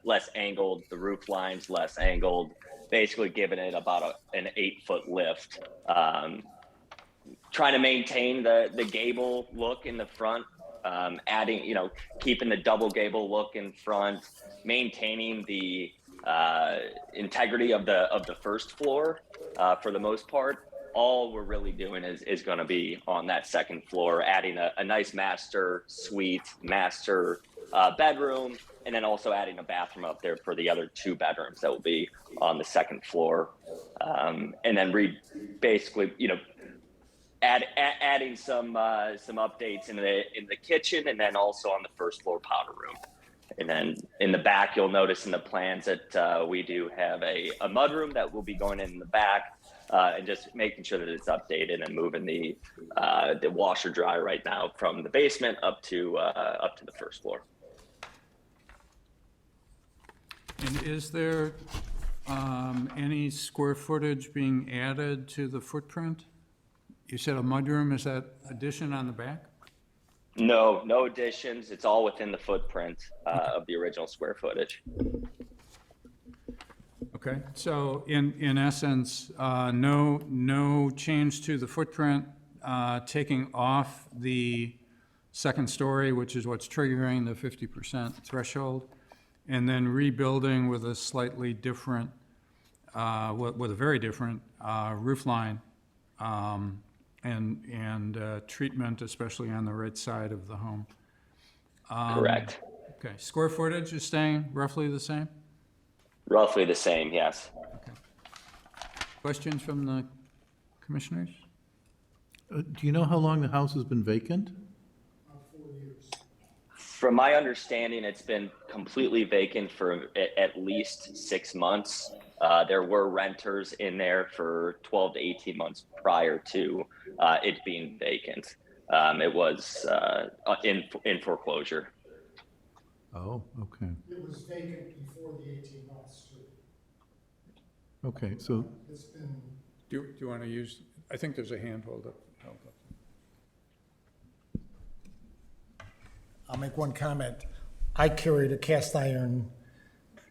S9: less angled, the roof line's less angled, basically giving it about an 8-foot lift. Trying to maintain the gable look in the front, adding, keeping the double gable look in front, maintaining the integrity of the first floor for the most part. All we're really doing is going to be on that second floor, adding a nice master suite, master bedroom, and then also adding a bathroom up there for the other 2 bedrooms that will be on the second floor. And then basically, adding some updates in the kitchen, and then also on the first floor powder room. And then in the back, you'll notice in the plans that we do have a mudroom that will be going in the back, and just making sure that it's updated and moving the washer dryer right now from the basement up to the first floor.
S1: And is there any square footage being added to the footprint? You said a mudroom, is that addition on the back?
S9: No additions. It's all within the footprint of the original square footage.
S1: Okay, so in essence, no change to the footprint, taking off the second story, which is what's triggering the 50% threshold, and then rebuilding with a slightly different, with a very different roof line, and treatment, especially on the right side of the home.
S9: Correct.
S1: Okay, square footage is staying roughly the same?
S9: Roughly the same, yes.
S1: Questions from the commissioners?
S4: Do you know how long the house has been vacant?
S9: From my understanding, it's been completely vacant for at least 6 months. There were renters in there for 12 to 18 months prior to it being vacant. It was in foreclosure.
S4: Oh, okay.
S10: It was vacant before the 18 months, too.
S4: Okay, so,
S10: It's been,
S1: Do you want to use, I think there's a hand hold up.
S10: I'll make one comment. I carried a cast iron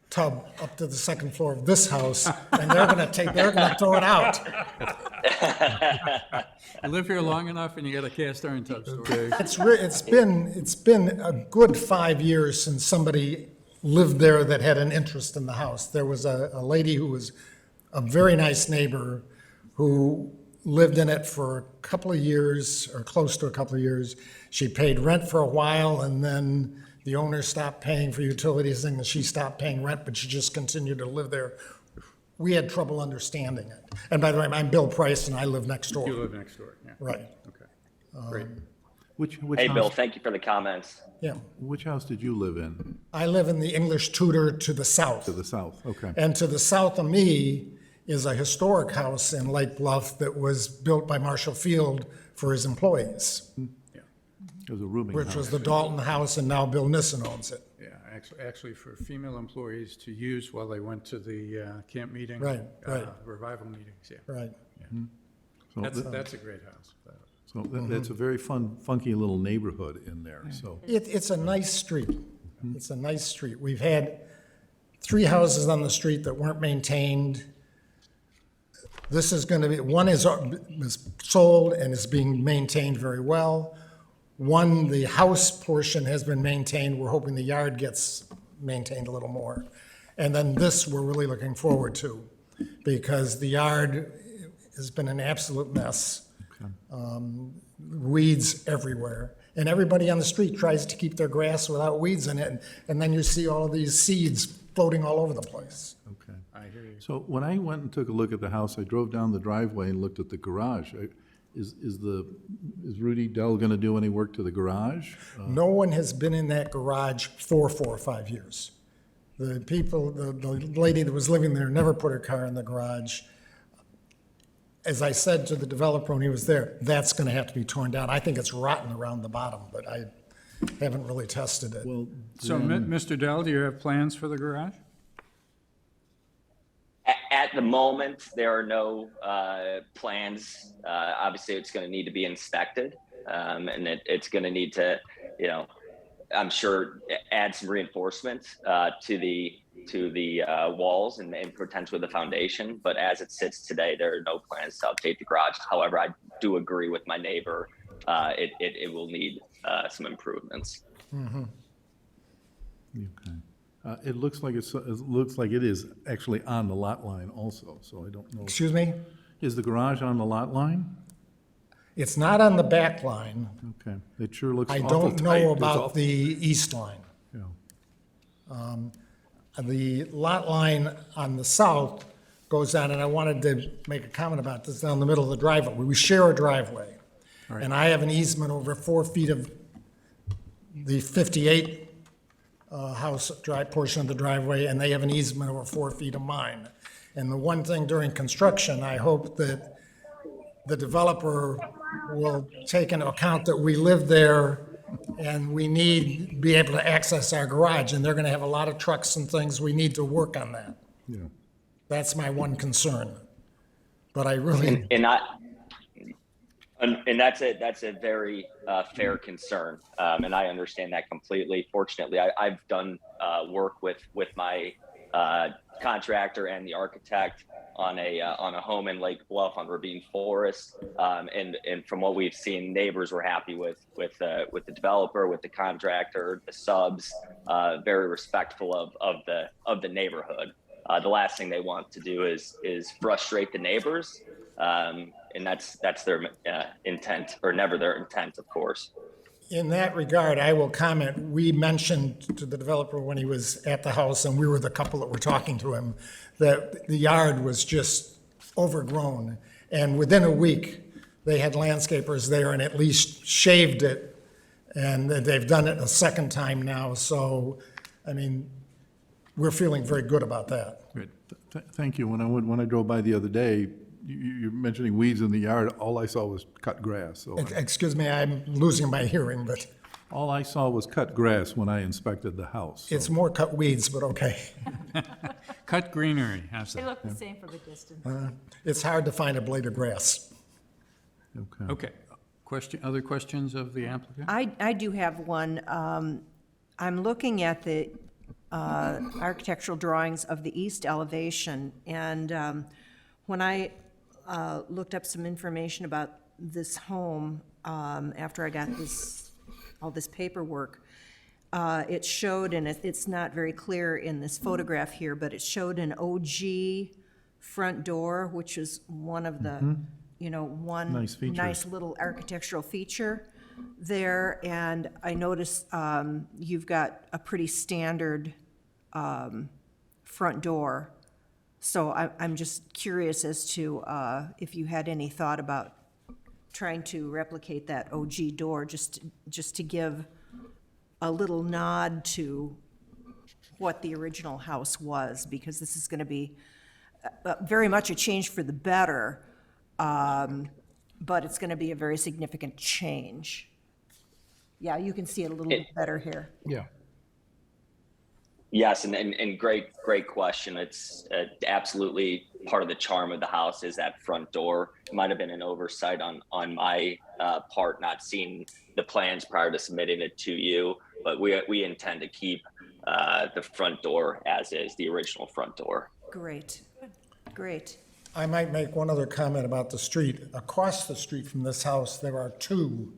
S10: tub up to the second floor of this house, and they're gonna throw it out.
S1: You live here long enough and you got a cast iron tub store.
S10: It's been a good 5 years since somebody lived there that had an interest in the house. There was a lady who was a very nice neighbor who lived in it for a couple of years, or close to a couple of years. She paid rent for a while, and then the owner stopped paying for utilities, and she stopped paying rent, but she just continued to live there. We had trouble understanding it. And by the way, I'm Bill Price, and I live next door.
S1: You live next door, yeah.
S10: Right,
S1: Okay, great.
S4: which
S9: Hey, Bill,
S4: house,
S9: thank you for the comments.
S10: yeah.
S4: which house did you live in?
S10: I live in the English Tudor to the south.
S4: To the south, okay.
S10: And to the south of me is a historic house in Lake Bluff that was built by Marshall Field for his employees,
S4: It was a rooming
S10: which
S4: house.
S10: was the Dalton House, and now Bill Nissen owns it.
S1: Yeah, actually for female employees to use while they went to the camp meeting.
S10: Right, right.
S1: Revival meetings, yeah.
S10: Right.
S4: So
S1: That's a great house.
S4: So that's a very funky little neighborhood in there, so.
S10: It's a nice street. It's a nice street. We've had 3 houses on the street that weren't maintained. This is going to be, one is sold and is being maintained very well. One, the house portion has been maintained. We're hoping the yard gets maintained a little more. And then this we're really looking forward to, because the yard has been an absolute mess. Weeds everywhere. And everybody on the street tries to keep their grass without weeds in it. And then you see all of these seeds floating all over the place.
S4: Okay.
S1: I hear you.
S4: So when I went and took a look at the house, I drove down the driveway and looked at the garage. Is Rudy Dell gonna do any work to the garage?
S10: No one has been in that garage for 4 or 5 years. The people, the lady that was living there never put her car in the garage. As I said to the developer when he was there, that's gonna have to be torn down. I think it's rotten around the bottom, but I haven't really tested it.
S4: Well,
S1: So, Mr. Dell, do you have plans for the garage?
S9: At the moment, there are no plans. Obviously, it's going to need to be inspected, and it's going to need to, I'm sure, add some reinforcement to the walls and potentially the foundation. But as it sits today, there are no plans to update the garage. However, I do agree with my neighbor. It will need some improvements.
S4: Okay. It looks like it is actually on the lot line also, so I don't know.
S10: Excuse me?
S4: Is the garage on the lot line?
S10: It's not on the back line.
S4: Okay, it sure looks
S10: I
S4: awful
S10: don't
S4: tight.
S10: know
S4: It's
S10: about
S4: awful-
S10: the east line.
S4: Yeah.
S10: The lot line on the south goes down, and I wanted to make a comment about this, down the middle of the driveway. We share a driveway. And I have an easement over 4 feet of the 58 house portion of the driveway, and they have an easement over 4 feet of mine. And the one thing during construction, I hope that the developer will take into account that we live there and we need to be able to access our garage, and they're gonna have a lot of trucks and things. We need to work on that.
S4: Yeah.
S10: That's my one concern. But I really,
S9: And that's a very fair concern, and I understand that completely. Fortunately, I've done work with my contractor and the architect on a home in Lake Bluff on Ravine Forest. And from what we've seen, neighbors were happy with the developer, with the contractor, the subs, very respectful of the neighborhood. The last thing they want to do is frustrate the neighbors, and that's their intent, or never their intent, of course.
S10: In that regard, I will comment, we mentioned to the developer when he was at the house, and we were the couple that were talking to him, that the yard was just overgrown. And within a week, they had landscapers there and at least shaved it. And they've done it a second time now. So, I mean, we're feeling very good about that.
S4: Great. Thank you. When I drove by the other day, you're mentioning weeds in the yard, all I saw was cut grass. So
S10: Excuse me, I'm losing my hearing, but
S4: all I saw was cut grass when I inspected the house. So-
S10: it's more cut weeds, but okay.
S1: Cut greenery, how's
S5: They
S1: that?
S5: look the same from a distance.
S10: It's hard to find a blade of grass.
S4: Okay.
S1: Okay. Other questions of the applicant?
S3: I do have one. I'm looking at the architectural drawings of the east elevation, and when I looked up some information about this home, after I got all this paperwork, it showed, and it's not very clear in this photograph here, but it showed an OG front door, which is one of the, one
S4: Nice feature.
S3: nice little architectural feature there. And I noticed you've got a pretty standard front door. So I'm just curious as to if you had any thought about trying to replicate that OG door, just to give a little nod to what the original house was, because this is going to be very much a change for the better, but it's going to be a very significant change. Yeah, you can see it a little bit better here.
S4: Yeah.
S9: Yes, and great question. It's absolutely part of the charm of the house is that front door. It might have been an oversight on my part, not seeing the plans prior to submitting it to you, but we intend to keep the front door as is, the original front door.
S3: Great, great.
S10: I might make one other comment about the street. Across the street from this house, there are two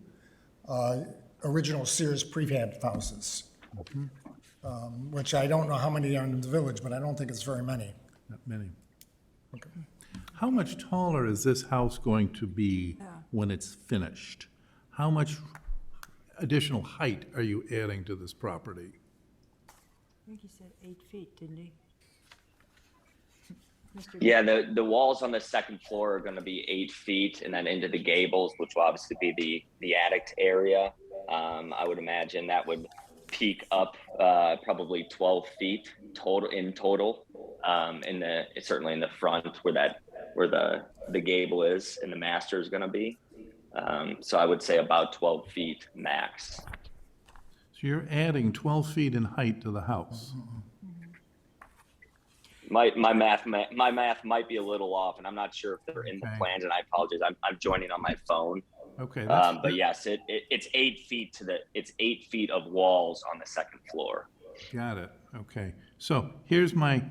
S10: original Sears prefab houses, which I don't know how many are in the village, but I don't think it's very many.
S4: Not many. How much taller is this house going to be when it's finished? How much additional height are you adding to this property?
S5: I think he said 8 feet, didn't he? Mr.
S9: Yeah, the walls on the second floor are going to be 8 feet, and then into the gables, which will obviously be the attic area. I would imagine that would peak up probably 12 feet total, certainly in the front where the gable is and the master is going to be. So I would say about 12 feet max.
S4: So you're adding 12 feet in height to the house.
S9: My math might be a little off, and I'm not sure if they're in the
S4: Okay.
S9: plans, and I apologize. I'm joining on my phone.
S4: Okay.
S9: But yes, it's 8 feet it's 8 feet of walls on the second floor.
S4: Got it. Okay. So here's my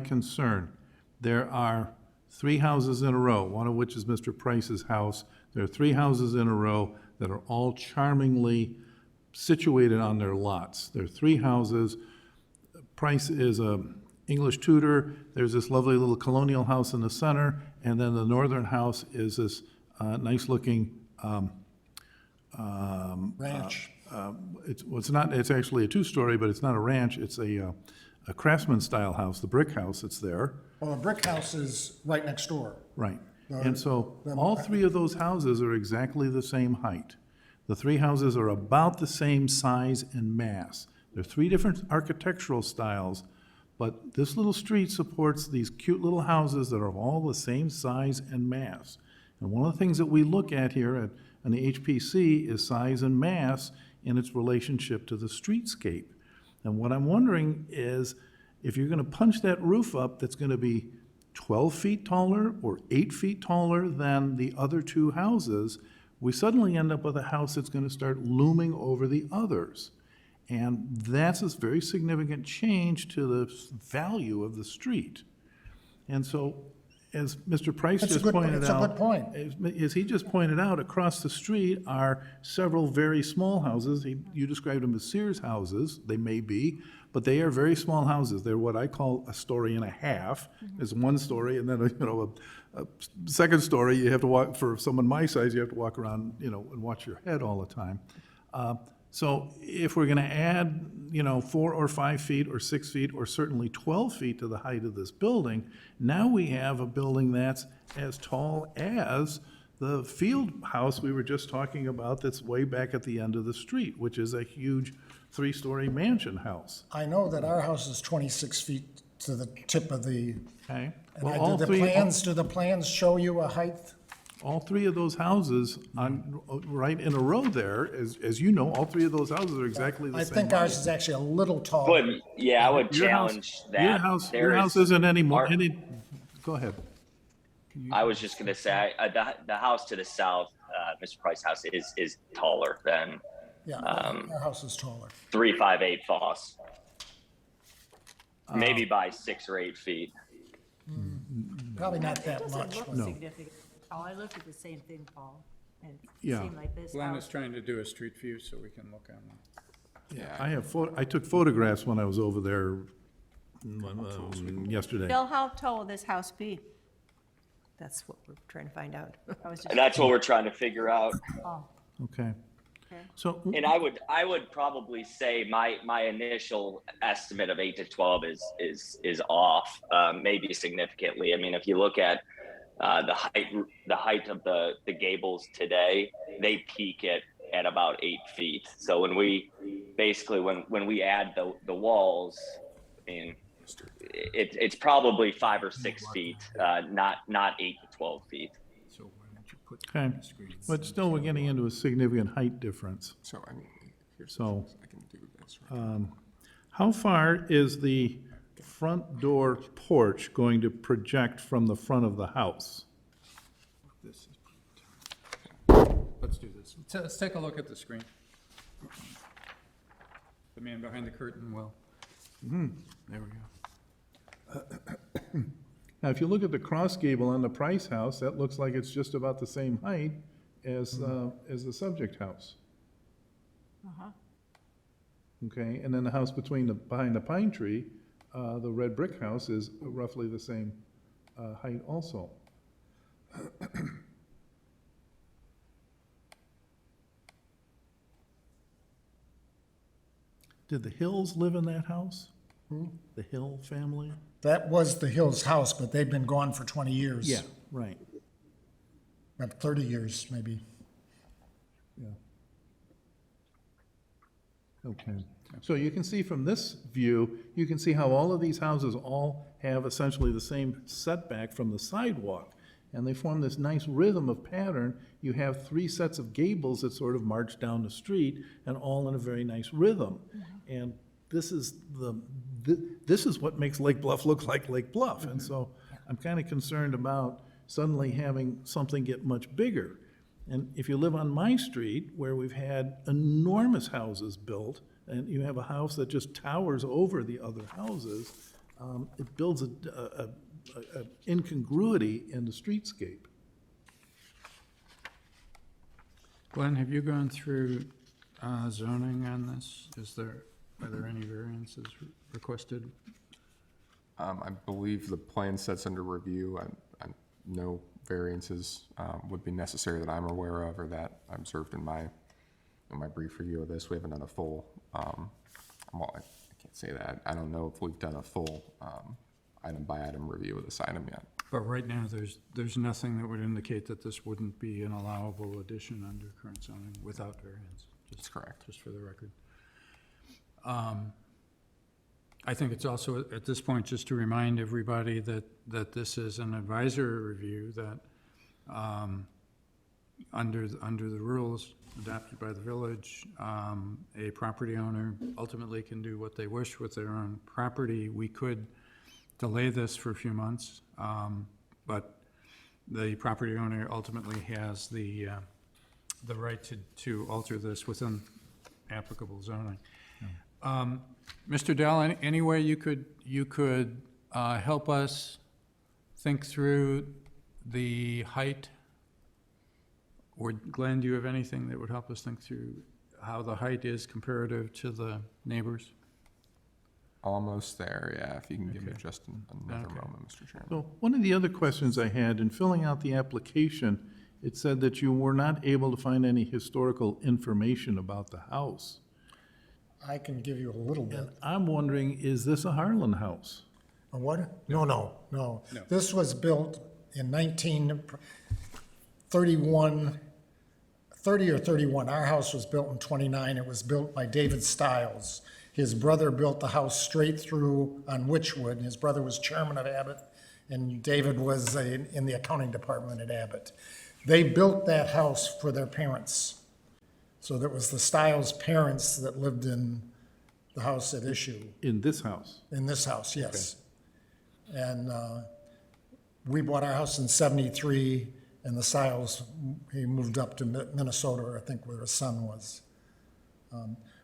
S4: concern. There are 3 houses in a row, one of which is Mr. Price's house. There are 3 houses in a row that are all charmingly situated on their lots. There are 3 houses. Price is a English Tudor. There's this lovely little colonial house in the center, and then the northern house is this nice-looking
S10: Ranch.
S4: it's actually a 2-story, but it's not a ranch. It's a craftsman-style house, the brick house that's there.
S10: Well, the brick house is right next door.
S4: Right. And so all 3 of those houses are exactly the same height. The 3 houses are about the same size and mass. They're 3 different architectural styles, but this little street supports these cute little houses that are all the same size and mass. And one of the things that we look at here at the HPC is size and mass in its relationship to the streetscape. And what I'm wondering is, if you're going to punch that roof up that's going to be 12 feet taller or 8 feet taller than the other 2 houses, we suddenly end up with a house that's going to start looming over the others. And that's a very significant change to the value of the street. And so, as Mr. Price
S10: That's a
S4: just
S10: good-
S4: pointed
S10: it's a
S4: out.
S10: good point.
S4: As he just pointed out, across the street are several very small houses. You described them as Sears houses, they may be, but they are very small houses. They're what I call a story and a half. There's one story, and then, a second story, you have to walk, for someone my size, you have to walk around, and watch your head all the time. So if we're gonna add, 4 or 5 feet or 6 feet or certainly 12 feet to the height of this building, now we have a building that's as tall as the field house we were just talking about that's way back at the end of the street, which is a huge 3-story mansion house.
S10: I know that our house is 26 feet to the tip of the,
S4: Okay?
S10: and
S4: Well,
S10: do the plans show you a height?
S4: all 3 of those houses right in a row there, as you know, all 3 of those houses are exactly the
S10: I
S4: same
S10: think
S4: height.
S10: ours is actually a little taller.
S9: But yeah, I would
S4: Your house-
S9: challenge that.
S4: Your house isn't any more,
S9: our-
S4: go ahead.
S9: I was just gonna say, the house to the south, Mr. Price's house is taller than
S10: Yeah, our house is taller.
S9: 358 Foss. Maybe by 6 or 8 feet.
S10: Probably not
S5: It
S10: that
S5: doesn't
S10: much.
S5: look
S4: No.
S5: significant. Oh, I looked at the same thing, Paul, and it
S4: Yeah.
S5: seemed like this
S1: Glenn is
S5: house.
S1: trying to do a street view so we can look on that.
S2: Yeah,
S4: I took photographs when I was over there yesterday.
S11: Bill, how tall will this house be?
S3: That's what we're trying to find out.
S5: I was just,
S9: And that's what we're trying to figure out.
S5: oh,
S4: Okay.
S5: okay.
S4: So,
S9: And I would probably say my initial estimate of 8 to 12 is off, maybe significantly. I mean, if you look at the height of the gables today, they peak at about 8 feet. So when we add the walls, I mean, it's probably 5 or 6 feet, not 8 to 12 feet.
S1: So why don't you put
S4: okay, but still, we're getting into a significant height difference.
S2: so I mean, here's,
S4: So,
S2: I can do this. Right?
S4: how far is the front door porch going to project from the front of the house?
S1: this? Let's do this. Let's take a look at the screen. The man behind the curtain will. There we go.
S4: Now, if you look at the cross gable on the Price house, that looks like it's just about the same height as the subject house. Okay, and then the house behind the pine tree, the red brick house is roughly the same height also. Did the Hills live in that house? The Hill family?
S10: That was the Hills house, but they've been gone for 20 years.
S4: Yeah, right.
S10: About 30 years, maybe.
S4: Yeah. Okay, so you can see from this view, you can see how all of these houses all have essentially the same setback from the sidewalk. And they form this nice rhythm of pattern. You have 3 sets of gables that sort of march down the street and all in a very nice rhythm. And this is this is what makes Lake Bluff look like Lake Bluff. And so I'm kind of concerned about suddenly having something get much bigger. And if you live on my street, where we've had enormous houses built, and you have a house that just towers over the other houses, it builds a incongruity in the streetscape.
S1: Glenn, have you gone through zoning on this? Are there any variances requested?
S2: I believe the plan sets under review. No variances would be necessary that I'm aware of or that I observed in my brief review of this. We haven't done a full, well, I can't say that. I don't know if we've done a full item by item review of this item yet.
S1: But right now, there's nothing that would indicate that this wouldn't be an allowable addition under current zoning without variance.
S2: That's correct.
S1: Just for the record. I think it's also, at this point, just to remind everybody that this is an advisory review, that under the rules adopted by the village, a property owner ultimately can do what they wish with their own property. We could delay this for a few months, but the property owner ultimately has the right to alter this within applicable zoning. Mr. Dell, any way you could help us think through the height? Or Glenn, do you have anything that would help us think through how the height is comparative to the neighbors?
S2: Almost there, yeah, if you can give me
S1: Okay.
S2: just another
S1: Okay.
S2: moment, Mr. Chairman.
S4: So one of the other questions I had, in filling out the application, it said that you were not able to find any historical information about the house.
S10: I can give you a little bit.
S4: And I'm wondering, is this a Harlan house?
S10: A what? No. This was built in 1931, 30 or 31. Our house was built in 29. It was built by David Stiles. His brother built the house straight through on Witchwood, and his brother was chairman of Abbott, and David was in the accounting department at Abbott. They built that house for their parents. So that was the Stiles parents that lived in the house at issue.
S4: In this house?
S10: In this house, yes. And we bought our house in 73, and the Stiles, he moved up to Minnesota, I think, where his son was.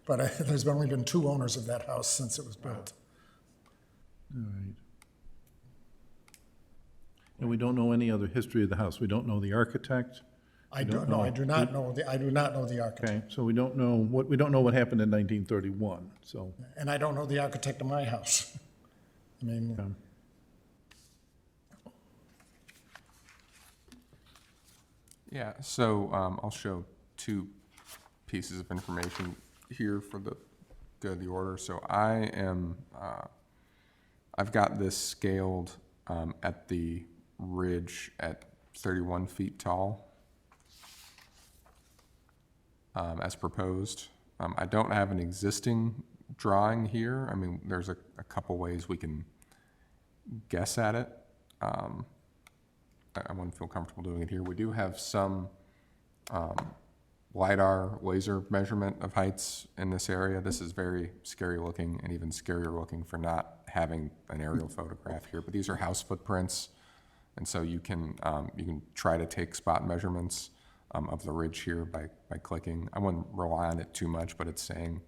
S10: But there's only been 2 owners of that house since it was built.
S4: All right. And we don't know any other history of the house? We don't know the architect?
S10: I do not know the architect.
S4: Okay, so we don't know what happened in 1931, so.
S10: And I don't know the architect of my house. I mean,
S4: Okay.
S2: Yeah, so I'll show 2 pieces of information here for the good of the order. So I've got this scaled at the ridge at 31 feet tall as proposed. I don't have an existing drawing here. I mean, there's a couple ways we can guess at it. I wouldn't feel comfortable doing it here. We do have some LiDAR laser measurement of heights in this area. This is very scary looking, and even scarier looking for not having an aerial photograph here. But these are house footprints, and so you can try to take spot measurements of the ridge here by clicking. I wouldn't rely on it too much, but it's saying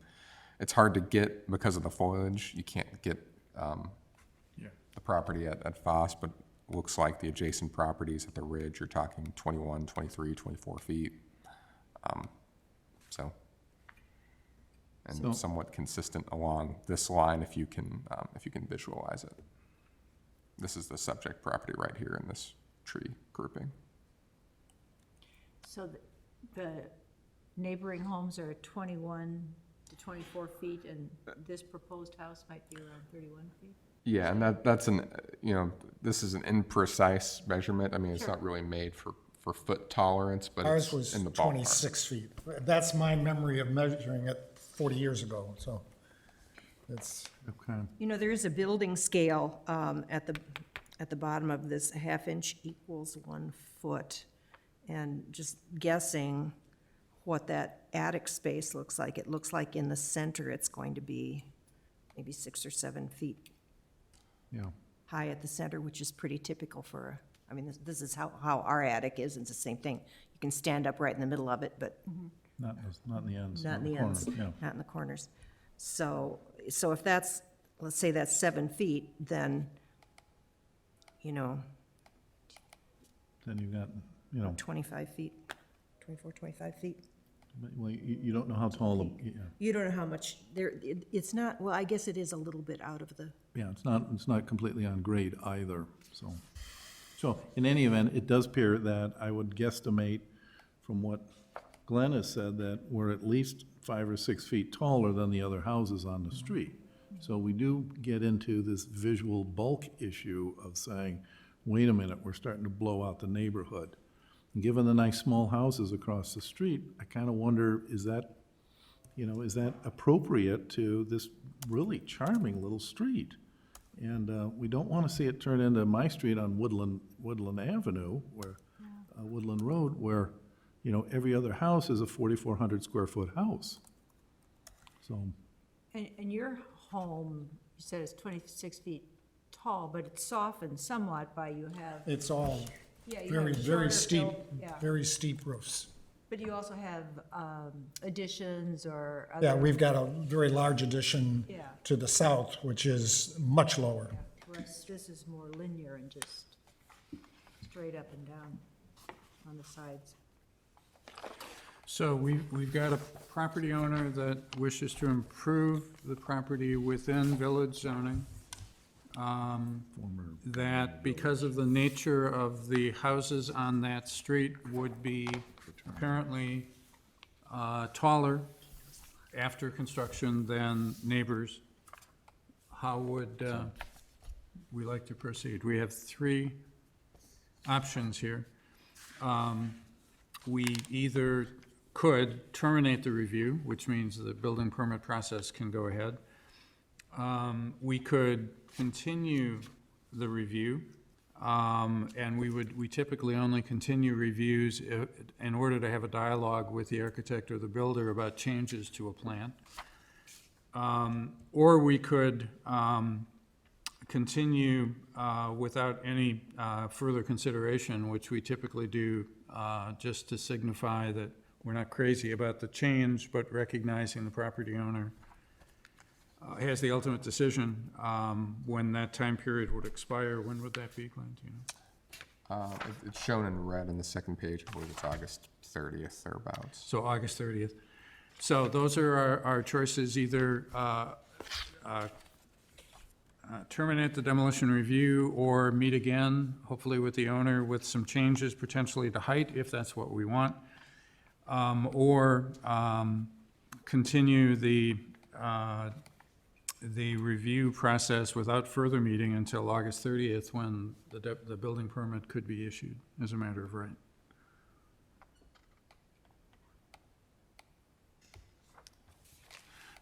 S2: it's hard to get because of the foliage. You can't get the property at Foss, but looks like the adjacent properties at the ridge, you're talking 21, 23, 24 feet. And somewhat consistent along this line if you can visualize it. This is the subject property right here in this tree grouping.
S5: So the neighboring homes are 21 to 24 feet, and this proposed house might be around 31 feet?
S2: Yeah, and that's this is an imprecise measurement. I mean, it's not really made for foot tolerance, but
S10: ours
S2: it's
S10: was
S2: in the ballpark.
S10: 26 feet. That's my memory of measuring it 40 years ago, so it's.
S4: Okay.
S3: You know, there is a building scale at the bottom of this, a 1/2 inch equals 1 foot. And just guessing what that attic space looks like, it looks like in the center it's going to be maybe 6 or 7 feet
S4: Yeah.
S3: high at the center, which is pretty typical for, I mean, this is how our attic is, it's the same thing. You can stand up right in the middle of it, but
S4: Not in the ends.
S3: not in the ends,
S4: corners, yeah.
S3: not in the corners. So if that's, let's say that's 7 feet, then, you know,
S4: Then you've got,
S3: 25 feet, 24, 25 feet.
S4: well, you don't know how tall the,
S3: You don't know how much, it's not, well, I guess it is a little bit out of the,
S4: yeah, it's not completely on grade either, so. So in any event, it does appear that I would guesstimate from what Glenn has said that we're at least 5 or 6 feet taller than the other houses on the street. So we do get into this visual bulk issue of saying, wait a minute, we're starting to blow out the neighborhood. And given the nice small houses across the street, I kind of wonder, is that appropriate to this really charming little street? And we don't want to see it turn into my street on Woodland Avenue, where Woodland Road, where every other house is a 4,400 square foot house. So,
S5: And your home, you said it's 26 feet tall, but it's softened somewhat by you have.
S10: It's all
S5: Yeah, you have
S10: very
S5: shorter
S10: steep,
S5: built- yeah.
S10: very steep roofs.
S5: But you also have additions or
S10: Yeah,
S5: other,
S10: we've got a very large addition
S5: Yeah.
S10: to the south, which is much lower.
S5: whereas this is more linear and just straight up and down on the sides.
S1: So we've got a property owner that wishes to improve the property within village zoning. That because of the nature of the houses on that street would be apparently taller after construction than neighbors. How would we like to proceed? We have three options here. We either could terminate the review, which means the building permit process can go ahead. We could continue the review, and we typically only continue reviews in order to have a dialogue with the architect or the builder about changes to a plan. Or we could continue without any further consideration, which we typically do just to signify that we're not crazy about the change, but recognizing the property owner has the ultimate decision when that time period would expire. When would that be, Glenn? Do you know?
S2: It's shown in red on the second page. I believe it's August 30th, thereabouts.
S1: So August 30th. So those are our choices, either terminate the demolition review or meet again, hopefully with the owner, with some changes potentially to height, if that's what we want, or continue the review process without further meeting until August 30th, when the building permit could be issued as a matter of right.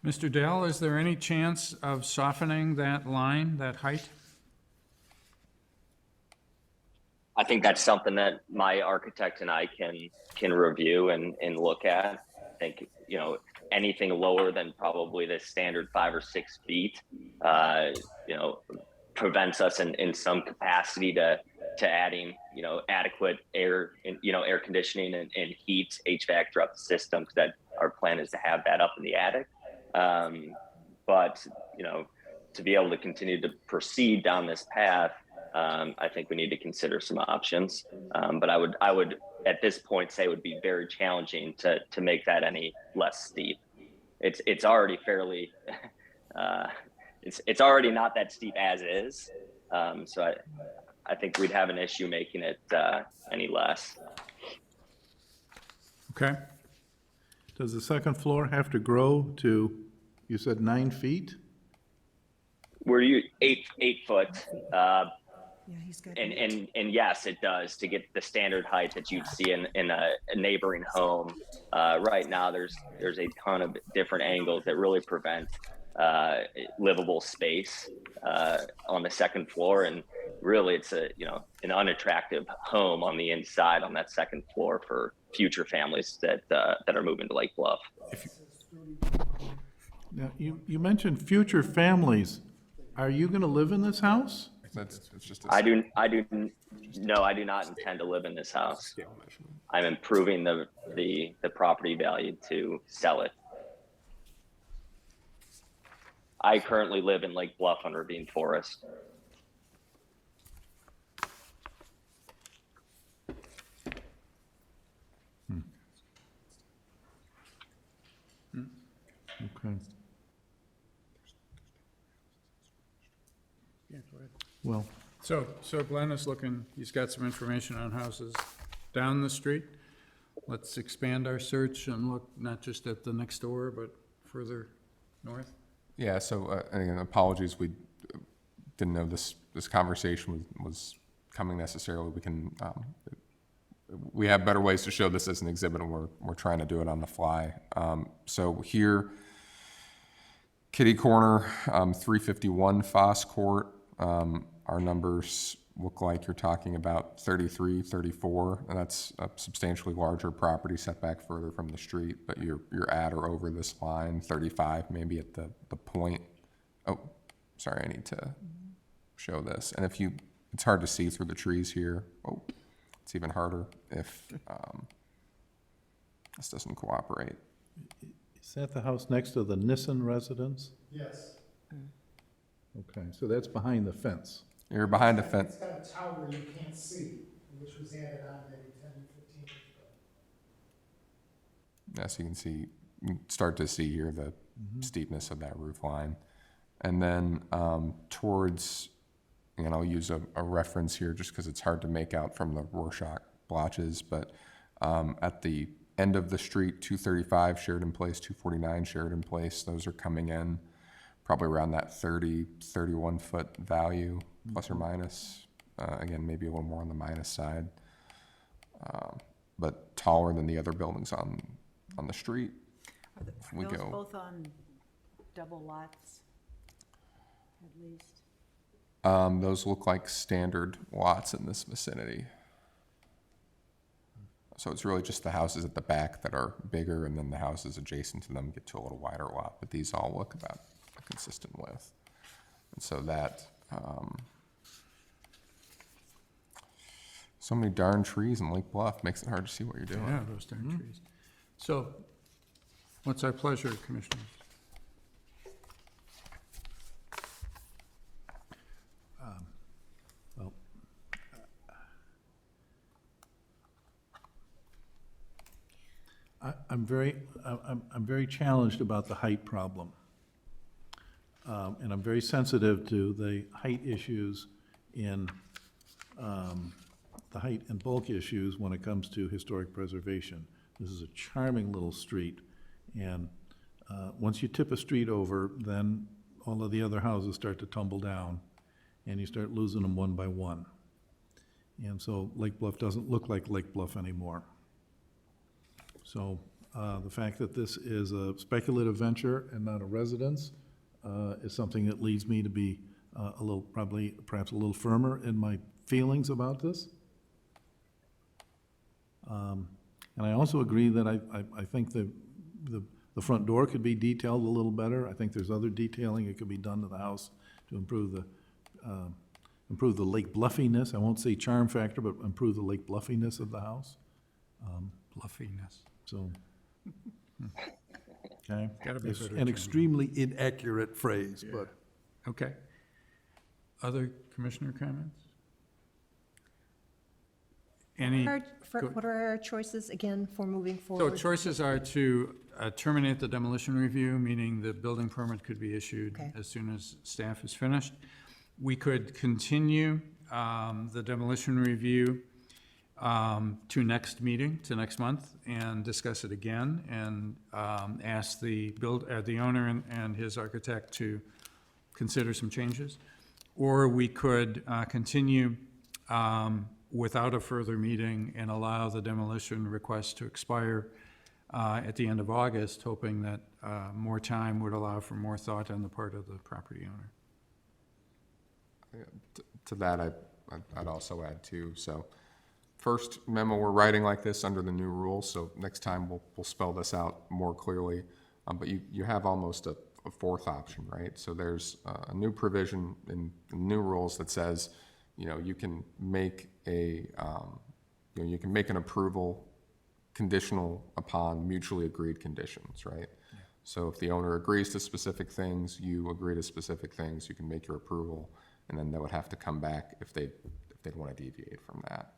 S1: Mr. Dell, is there any chance of softening that line, that height?
S9: I think that's something that my architect and I can review and look at. I think, you know, anything lower than probably the standard 5 or 6 feet, you know, prevents us in some capacity to adding, you know, adequate air, air conditioning and heat, HVAC throughout the system, because that our plan is to have that up in the attic. But, you know, to be able to continue to proceed down this path, I think we need to consider some options. But I would at this point say it would be very challenging to make that any less steep. It's already fairly, it's already not that steep as is. So I think we'd have an issue making it any less.
S1: Okay.
S4: Does the second floor have to grow to, you said 9 feet?
S9: Were you 8 foot?
S3: Yeah, he's got.
S9: And yes, it does, to get the standard height that you'd see in a neighboring home. Right now, there's a ton of different angles that really prevent livable space on the second floor, and really it's an unattractive home on the inside on that second floor for future families that are moving to Lake Bluff.
S4: Now, you mentioned future families. Are you gonna live in this house?
S2: It's just
S9: I do not intend to live in this house. I'm improving the property value to sell it. I currently live in Lake Bluff on Ravine Forest.
S4: Okay. Well,
S1: So Glenn is looking, he's got some information on houses down the street. Let's expand our search and look not just at the next door, but further north.
S2: Yeah, so and again, apologies, we didn't know this conversation was coming necessarily. We have better ways to show this as an exhibit, and we're trying to do it on the fly. So here, kitty corner, 351 Foss Court. Our numbers look like you're talking about 33, 34, and that's a substantially larger property setback further from the street, but you're at or over this line, 35 maybe at the point. Oh, sorry, I need to show this. And it's hard to see through the trees here. Oh, it's even harder if this doesn't cooperate.
S4: Is that the house next to the Nissen residence?
S10: Yes.
S4: Okay, so that's behind the fence.
S2: You're behind a fence.
S10: It's got a tower you can't see, which was added on maybe 10, 15 years ago.
S2: As you can see, you can start to see here the steepness of that roof line. And then towards, and I'll use a reference here just because it's hard to make out from the Rorschach blotches, but at the end of the street, 235 Sheridan Place, 249 Sheridan Place, those are coming in probably around that 30, 31 foot value, plus or minus. Again, maybe a little more on the minus side, but taller than the other buildings on the street.
S5: Are
S2: We
S5: those
S2: go.
S5: both on double lots, at least?
S2: Those look like standard lots in this vicinity. So it's really just the houses at the back that are bigger, and then the houses adjacent to them get to a little wider lot, but these all look about a consistent width. And so that, so many darn trees in Lake Bluff makes it hard to see what you're doing.
S1: Yeah, those darn trees. So, what's our pleasure, Commissioners?
S4: Well, I'm very challenged about the height problem. And I'm very sensitive to the height issues in, the height and bulk issues when it comes to historic preservation. This is a charming little street, and once you tip a street over, then all of the other houses start to tumble down, and you start losing them one by one. And so Lake Bluff doesn't look like Lake Bluff anymore. So the fact that this is a speculative venture and not a residence is something that leads me to be a little, perhaps a little firmer in my feelings about this. And I also agree that I think the front door could be detailed a little better. I think there's other detailing that could be done to the house to improve the lake bluffiness. I won't say charm factor, but improve the lake bluffiness of the house.
S1: Bluffiness.
S4: So, okay.
S1: Gotta be a
S4: It's
S1: better
S4: an
S1: term.
S4: extremely inaccurate phrase, but.
S1: Okay. Other Commissioner comments? Any?
S3: What are our choices again for moving
S1: So
S3: forward?
S1: choices are to terminate the demolition review, meaning the building permit could be issued
S3: Okay.
S1: as soon as staff is finished. We could continue the demolition review to next meeting, to next month, and discuss it again, and ask the owner and his architect to consider some changes. Or we could continue without a further meeting and allow the demolition request to expire at the end of August, hoping that more time would allow for more thought on the part of the property owner.
S2: To that, I'd also add too. So first memo we're writing like this under the new rules, so next time we'll spell this out more clearly. But you have almost a fourth option, right? So there's a new provision in the new rules that says, you can make you can make an approval conditional upon mutually agreed conditions, right? Yeah. So if the owner agrees to specific things, you agree to specific things, you can make your approval, and then they would have to come back if they'd want to deviate from that.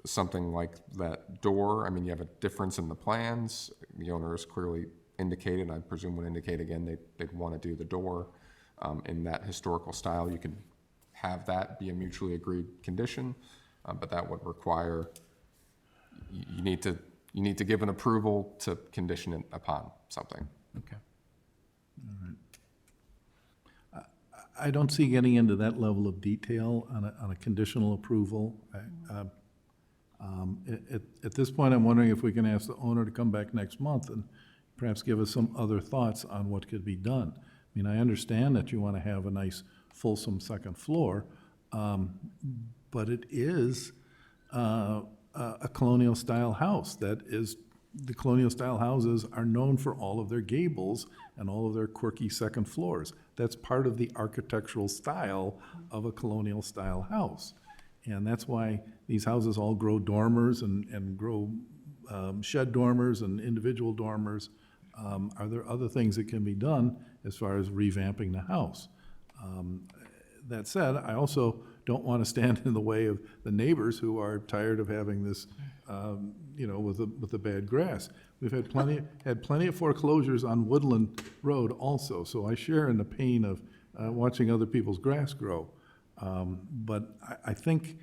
S2: Something like that door, I mean, you have a difference in the plans. The owner has clearly indicated, I presume would indicate again, they'd want to do the door in that historical style. You could have that be a mutually agreed condition, but that would require, you need to give an approval to condition it upon something.
S1: Okay.
S4: I don't see getting into that level of detail on a conditional approval. At this point, I'm wondering if we can ask the owner to come back next month and perhaps give us some other thoughts on what could be done. I mean, I understand that you want to have a nice fulsome second floor, but it is a colonial style house. The colonial style houses are known for all of their gables and all of their quirky second floors. That's part of the architectural style of a colonial style house. And that's why these houses all grow dormers and grow shed dormers and individual dormers. Are there other things that can be done as far as revamping the house? That said, I also don't want to stand in the way of the neighbors who are tired of having this, with the bad grass. We've had plenty of foreclosures on Woodland Road also, so I share in the pain of watching other people's grass grow. But I think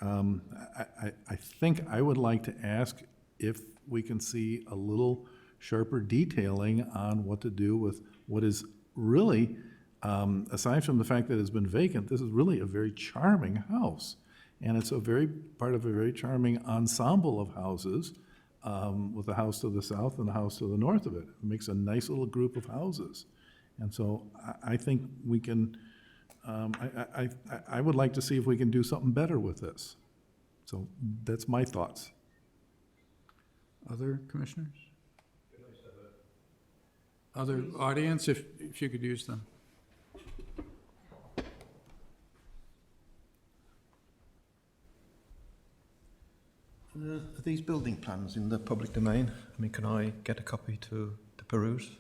S4: I would like to ask if we can see a little sharper detailing on what to do with what is really, aside from the fact that it's been vacant, this is really a very charming house. And it's part of a very charming ensemble of houses, with the house to the south and the house to the north of it. It makes a nice little group of houses. And so I think we can, I would like to see if we can do something better with this. So that's my thoughts.
S1: Other commissioners? Other audience, if you could use them.
S8: Are these building plans in the public domain? I mean, can I get a copy to peruse?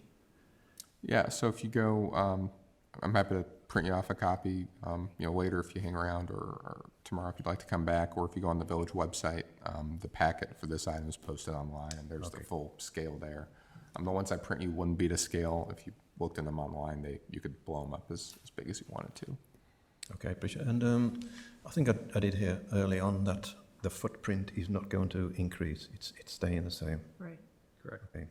S2: Yeah, so if you go, I'm happy to print you off a copy, later if you hang around, or tomorrow if you'd like to come back, or if you go on the village website, the packet for this item is posted online, and there's the full scale there. The ones I print you wouldn't be to scale. If you looked in them online, you could blow them up as big as you wanted to.
S8: Okay, appreciate it. And I think I did hear early on that the footprint is not going to increase. It's staying the same.
S5: Right.
S6: Correct.
S8: Okay.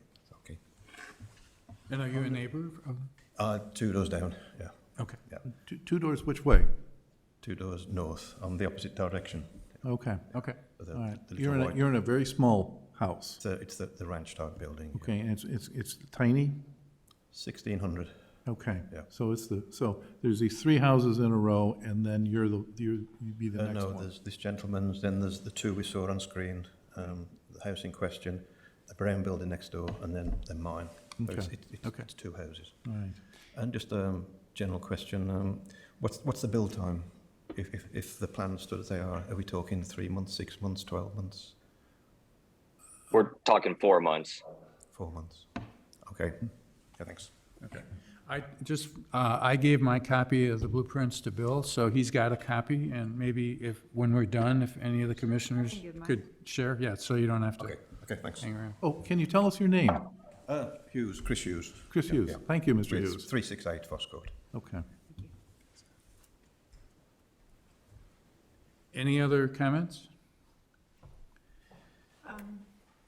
S1: And are you a neighbor of?
S8: 2 doors down, yeah.
S1: Okay.
S8: Yeah.
S4: Two doors which way?
S8: 2 doors north, on the opposite direction.
S1: Okay.
S4: All right.
S8: The
S4: You're
S8: little
S4: in a very small house.
S8: It's the ranch type building.
S4: Okay, and it's tiny?
S8: 1600.
S4: Okay.
S8: Yeah.
S4: So so there's these 3 houses in a row, and then you'd be the next
S8: No,
S4: one.
S8: there's this gentleman's, then there's the 2 we saw on screen, the house in question, the brown building next door, and then mine. So
S4: Okay.
S8: it's 2 houses.
S4: All right.
S8: And just a general question, what's the build time? If the plans stood as they are we talking 3 months, 6 months, 12 months?
S9: We're talking 4 months.
S8: 4 months. Okay. Yeah, thanks.
S1: Okay. I gave my copy of the blueprints to Bill, so he's got a copy, and maybe when we're done, if any of the commissioners
S5: give mine.
S1: could share, so you don't have to
S8: Okay, thanks.
S1: hang around.
S4: Oh, can you tell us your name?
S8: Chris Hughes.
S4: Chris Hughes. Thank you, Mr.
S8: It's
S4: Hughes.
S8: 368 Foscourt.
S4: Okay.
S1: Any other comments?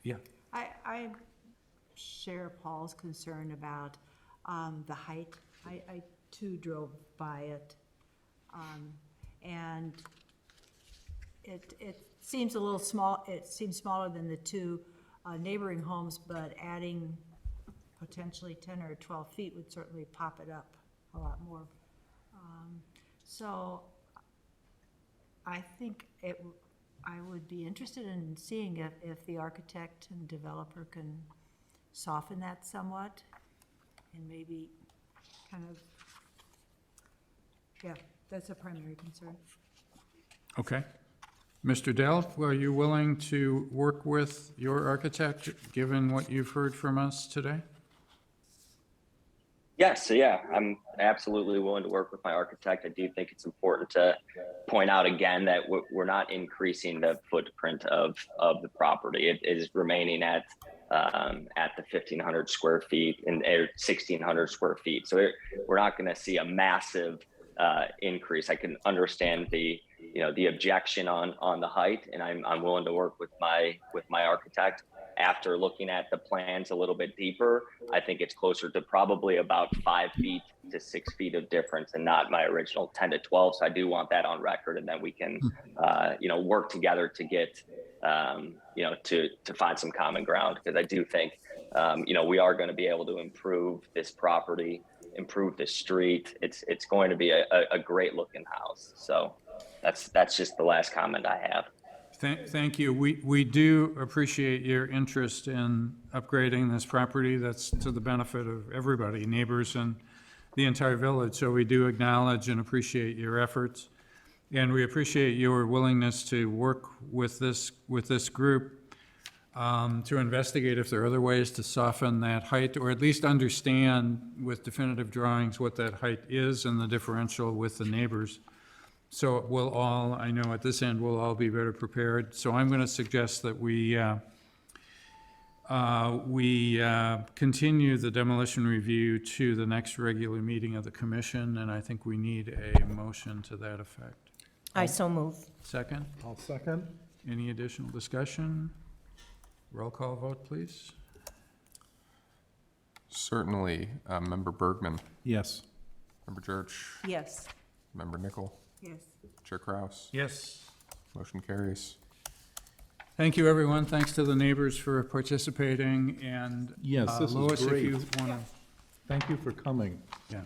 S1: Yeah.
S5: I share Paul's concern about the height. I too drove by it. And it seems a little small, it seems smaller than the 2 neighboring homes, but adding potentially 10 or 12 feet would certainly pop it up a lot more. So I think I would be interested in seeing if the architect and developer can soften that somewhat and maybe kind of, that's a primary concern.
S1: Okay. Mr. Delph, are you willing to work with your architect, given what you've heard from us today?
S9: Yes, so yeah, I'm absolutely willing to work with my architect. I do think it's important to point out again that we're not increasing the footprint of the property. It is remaining at the 1,500 square feet and 1,600 square feet. So we're not going to see a massive increase. I can understand the objection on the height, and I'm willing to work with my architect. After looking at the plans a little bit deeper, I think it's closer to probably about 5 feet to 6 feet of difference, and not my original 10 to 12. So I do want that on record, and then we can, work together to get, to find some common ground, because I do think, we are going to be able to improve this property, improve the street. It's going to be a great looking house. So that's just the last comment I have.
S1: Thank you. We do appreciate your interest in upgrading this property. That's to the benefit of everybody, neighbors and the entire village. So we do acknowledge and appreciate your efforts. And we appreciate your willingness to work with this group. to investigate if there are other ways to soften that height, or at least understand with definitive drawings what that height is and the differential with the neighbors. So we'll all, I know at this end, we'll all be better prepared. So I'm going to suggest that we continue the demolition review to the next regular meeting of the commission, and I think we need a motion to that effect.
S3: I so move.
S1: Second?
S4: I'll second.
S1: Any additional discussion? Roll call vote, please.
S2: Certainly, Member Bergman,
S4: Yes.
S2: Member Church,
S11: Yes.
S2: Member Nickel,
S11: Yes.
S2: Chair Kraus.
S1: Yes.
S2: Motion carries.
S1: Thank you, everyone. Thanks to the neighbors for participating, and
S4: Yes, this is
S1: Lois, if
S4: great.
S1: you want to,
S4: Thank you for coming.
S1: yeah.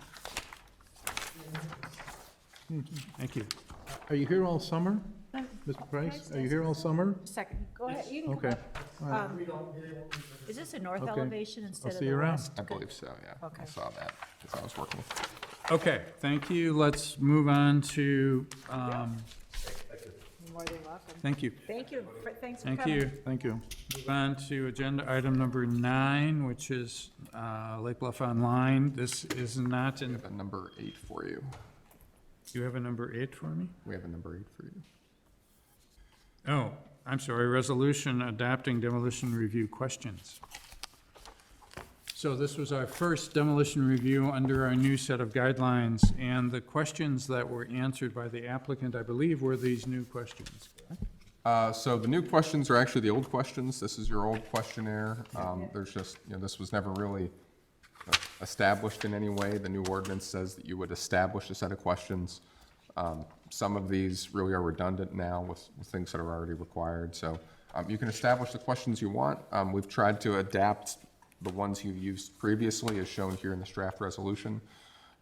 S1: Thank you.
S4: Are you here all summer, Mr. Price? Are you here all summer?
S5: Second, go ahead, you can come
S4: Okay.
S5: up. Is this a north
S4: Okay.
S5: elevation instead of
S4: see
S5: the
S4: you around.
S5: west?
S2: I believe so, yeah. I
S5: Okay.
S2: saw that as I was working.
S1: Okay, thank you. Let's move on to,
S5: You're more than welcome.
S1: thank you.
S5: Thank you, thanks for
S1: Thank
S5: coming.
S1: you.
S4: Thank you.
S1: Move on to agenda item number 9, which is Lake Bluff Online. This is not
S2: We
S1: in,
S2: have a number 8 for you.
S1: you have a number 8 for me?
S2: We have a number 8 for you.
S1: Oh, I'm sorry, resolution adopting demolition review questions. So this was our first demolition review under our new set of guidelines, and the questions that were answered by the applicant, I believe, were these new questions.
S2: So the new questions are actually the old questions. This is your old questionnaire. There's just, this was never really established in any way. The new ordinance says that you would establish a set of questions. Some of these really are redundant now with things that are already required. So you can establish the questions you want. We've tried to adapt the ones you've used previously as shown here in this draft resolution.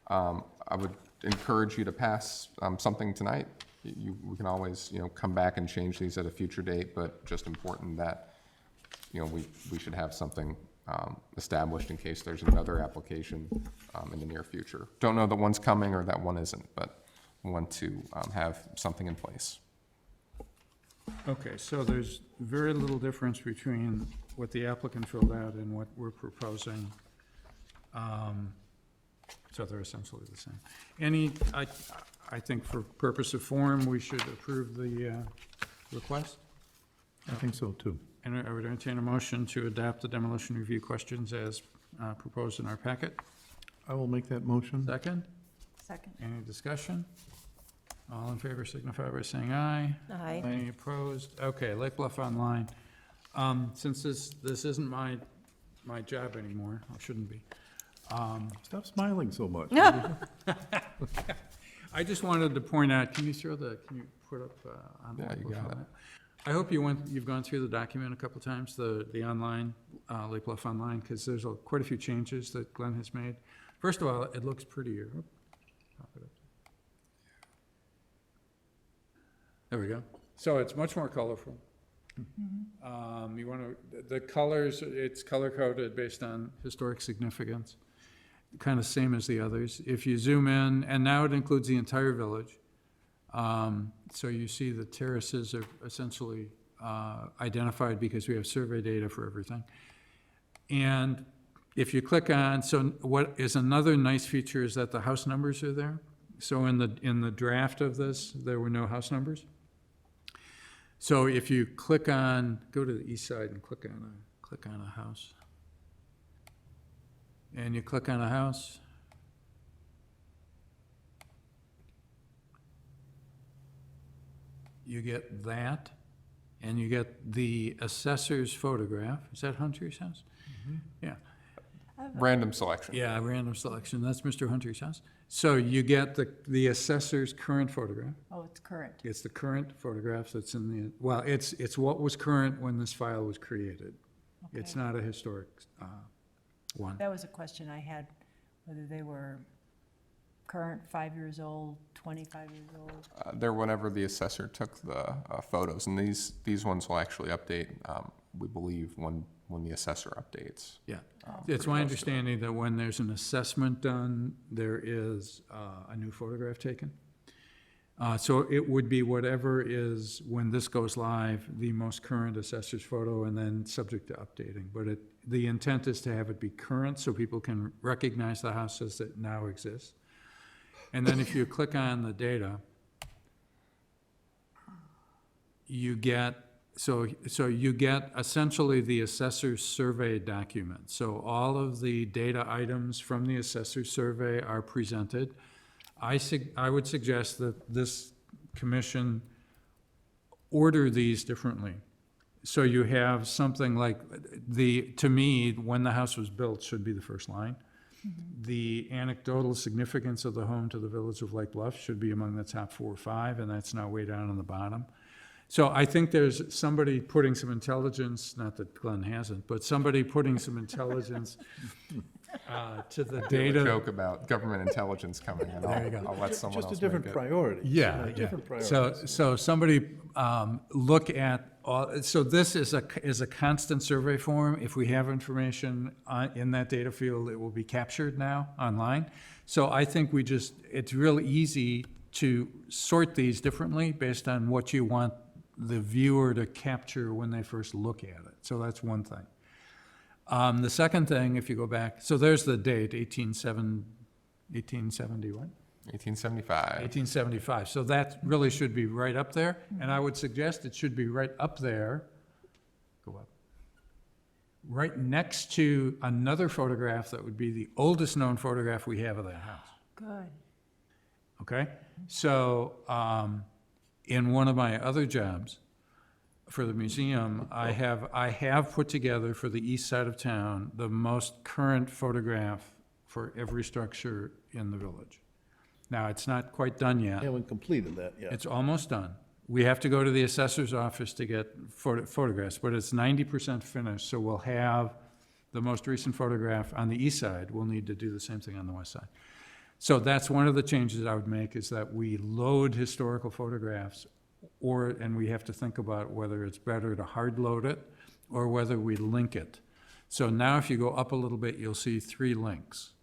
S2: I would encourage you to pass something tonight. We can always, come back and change these at a future date, but just important that, we should have something established in case there's another application in the near future. Don't know that one's coming or that one isn't, but want to have something in place.
S1: Okay, so there's very little difference between what the applicant filled out and what we're proposing. So they're essentially the same. I think for purpose of form, we should approve the request.
S4: I think so, too.
S1: And I would entertain a motion to adopt the demolition review questions as proposed in our packet.
S4: I will make that motion.
S1: Second,
S5: Second.
S1: any discussion? All in favor signify by saying aye.
S3: Aye.
S1: Any opposed? Okay, Lake Bluff Online. Since this isn't my job anymore, or shouldn't be,
S4: Stop smiling so much.
S1: I just wanted to point out, can you put up on?
S2: Yeah, you got it.
S1: I hope you've gone through the document a couple times, the online, Lake Bluff Online, because there's quite a few changes that Glenn has made. First of all, it looks prettier. Oop, pop it up. There we go. So it's much more colorful. The colors, it's color coded based on historic significance, kind of same as the others. If you zoom in, and now it includes the entire village. So you see the terraces are essentially identified because we have survey data for everything. And if you click on, so what is another nice feature is that the house numbers are there. So in the draft of this, there were no house numbers. So if you click on, go to the east side and click on a house. And you click on a house. You get that, and you get the assessor's photograph. Is that Hunter's house? Yeah.
S2: Random selection.
S1: Yeah, random selection. That's Mr. Hunter's house. So you get the assessor's current photograph.
S5: Oh, it's current.
S1: It's the current photographs that's in the, well, it's what was current when this file was created. It's
S5: Okay.
S1: not a historic one.
S5: That was a question I had, whether they were current, 5 years old, 25 years old.
S2: They're whenever the assessor took the photos, and these ones will actually update, we believe, when the assessor updates.
S1: Yeah. It's
S2: pretty
S1: my
S2: close to
S1: understanding that when there's an assessment done, there is a new photograph taken. So it would be whatever is, when this goes live, the most current assessor's photo, and then subject to updating. But the intent is to have it be current so people can recognize the house as it now exists. And then if you click on the data, you get, so you get essentially the assessor's survey document. So all of the data items from the assessor's survey are presented. I would suggest that this commission order these differently. So you have something like to me, when the house was built should be the first line. The anecdotal significance of the home to the village of Lake Bluff should be among the top 4 or 5, and that's now way down on the bottom. So I think there's somebody putting some intelligence, not that Glenn hasn't, but somebody putting some intelligence to the data.
S2: Joke about government intelligence coming in.
S1: There you go.
S2: I'll let someone
S4: Just
S2: else
S4: a different
S2: make it.
S4: priority.
S1: Yeah,
S4: Different
S1: yeah.
S4: priorities.
S1: So somebody look at all, so this is a constant survey form. If we have information in that data field, it will be captured now online. So I think it's real easy to sort these differently based on what you want the viewer to capture when they first look at it. So that's one thing. The second thing, if you go back, so there's the date, 1870 what?
S2: 1875.
S1: 1875. So that really should be right up there, and I would suggest it should be right up there. Go up. Right next to another photograph that would be the oldest known photograph we have of that house.
S5: Good.
S1: Okay? So in one of my other jobs for the museum, I have put together for the east side of town the most current photograph for every structure in the village. Now, it's not quite done yet.
S4: Haven't completed that yet.
S1: It's almost done. We have to go to the assessor's office to get photographs, but it's 90% finished, so we'll have the most recent photograph on the east side. We'll need to do the same thing on the west side. So that's one of the changes I would make, is that we load historical photographs, and we have to think about whether it's better to hard load it or whether we link it. So now if you go up a little bit, you'll see 3 links.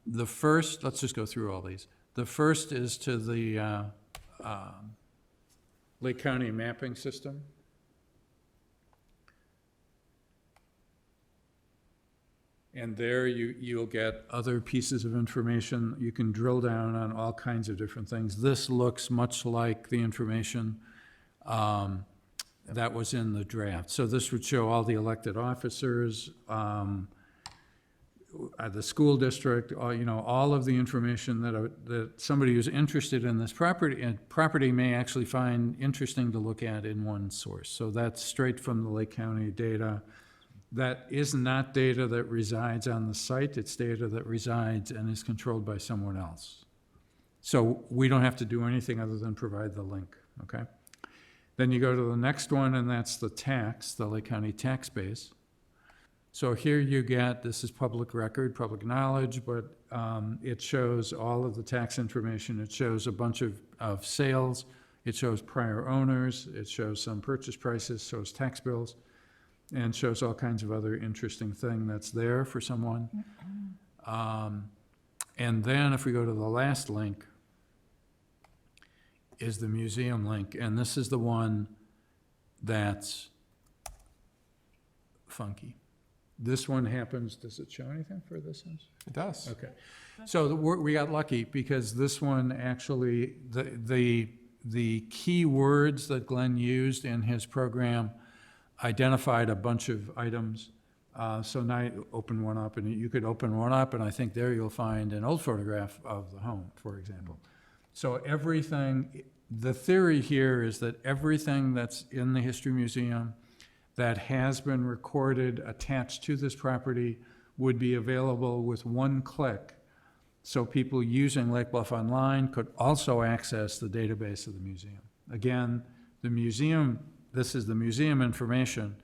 S1: The first, let's just go through all these. The first is to the Lake County mapping system. And there you'll get other pieces of information. You can drill down on all kinds of different things. This looks much like the information that was in the draft. So this would show all the elected officers, the school district, all of the information that somebody who's interested in this property may actually find interesting to look at in one source. So that's straight from the Lake County data. That is not data that resides on the site. It's data that resides and is controlled by someone else. So we don't have to do anything other than provide the link, okay? Then you go to the next one, and that's the Lake County tax base. So here you get, this is public record, public knowledge, but it shows all of the tax information. It shows a bunch of sales. It shows prior owners. It shows some purchase prices, shows tax bills, and shows all kinds of other interesting thing that's there for someone. And then if we go to the last link, is the museum link, and this is the one that's funky. This one happens, does it show anything for this house?
S2: It does.
S1: Okay, so we got lucky because this one actually, the key words that Glenn used in his program identified a bunch of items. So now you open one up, and you could open one up, and I think there you'll find an old photograph of the home, for example. So everything, the theory here is that everything that's in the History Museum that has been recorded attached to this property would be available with one click. So people using Lake Bluff Online could also access the database of the museum. Again, the museum, this is the museum information,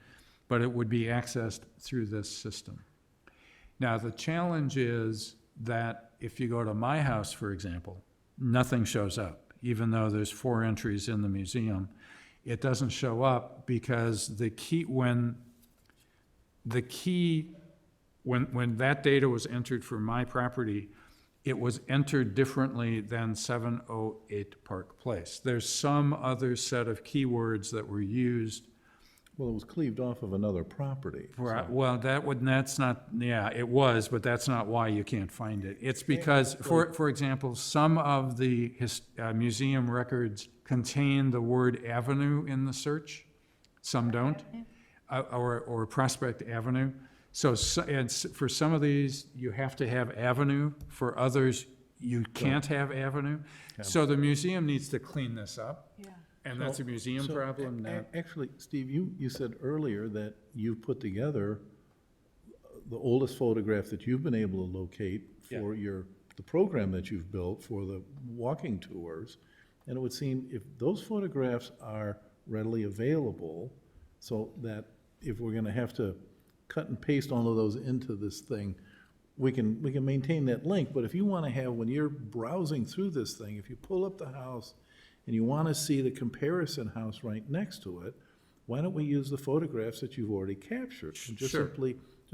S1: but it would be accessed through this system. Now, the challenge is that if you go to my house, for example, nothing shows up, even though there's 4 entries in the museum. It doesn't show up because when that data was entered for my property, it was entered differently than 708 Park Place. There's some other set of keywords that were used.
S4: Well, it was cleaved off of another property.
S1: Right, well, that's not, yeah, it was, but that's not why you can't find it. It's because, for example, some of the museum records contain the word avenue in the search, some don't, or Prospect Avenue. So, and for some of these, you have to have avenue, for others, you can't have avenue. So the museum needs to clean this up.
S5: Yeah.
S1: And that's a museum
S4: So,
S1: problem, not.
S4: Actually, Steve, you said earlier that you've put together the oldest photograph that you've been able to locate for the program that you've built for the walking tours. And it would seem if those photographs are readily available, so that if we're gonna have to cut and paste all of those into this thing, we can maintain that link. But if you wanna have, when you're browsing through this thing, if you pull up the house and you want to see the comparison house right next to it, why don't we use the photographs that you've already captured? And just
S1: Sure.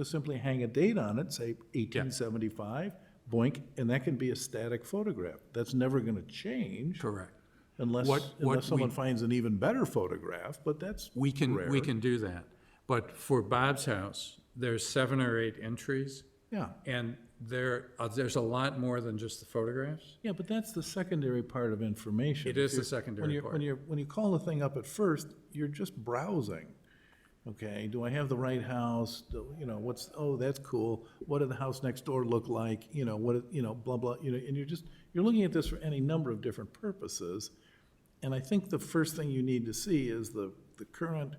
S4: simply hang a date on it, say 1875, boink, and that can be a static photograph. That's never going to change.
S1: Correct.
S4: Unless
S1: What
S4: someone
S1: we-
S4: finds an even better photograph, but that's
S1: We
S4: rare.
S1: can do that. But for Bob's house, there's 7 or 8 entries,
S4: Yeah,
S1: and there's a lot more than just the photographs.
S4: yeah, but that's the secondary part of information.
S1: It is
S4: If
S1: the
S4: you're-
S1: secondary part.
S4: When you call the thing up at first, you're just browsing. Okay, do I have the right house? You know, that's cool. What did the house next door look like? You know, blah, blah, and you're looking at this for any number of different purposes. And I think the first thing you need to see is the current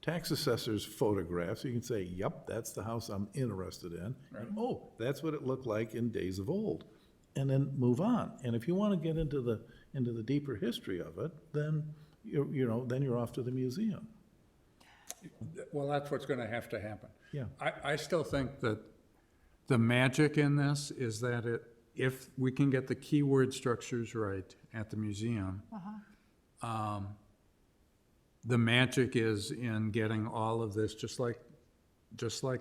S4: tax assessor's photograph, so you can say, yep, that's the house I'm interested in. And, oh, that's what it looked like in days of old. And then move on. And if you want to get into the deeper history of it, then you're off to the museum.
S1: Well, that's what's gonna have to happen.
S4: Yeah.
S1: I still think that the magic in this is that if we can get the keyword structures right at the museum, the magic is in getting all of this, just like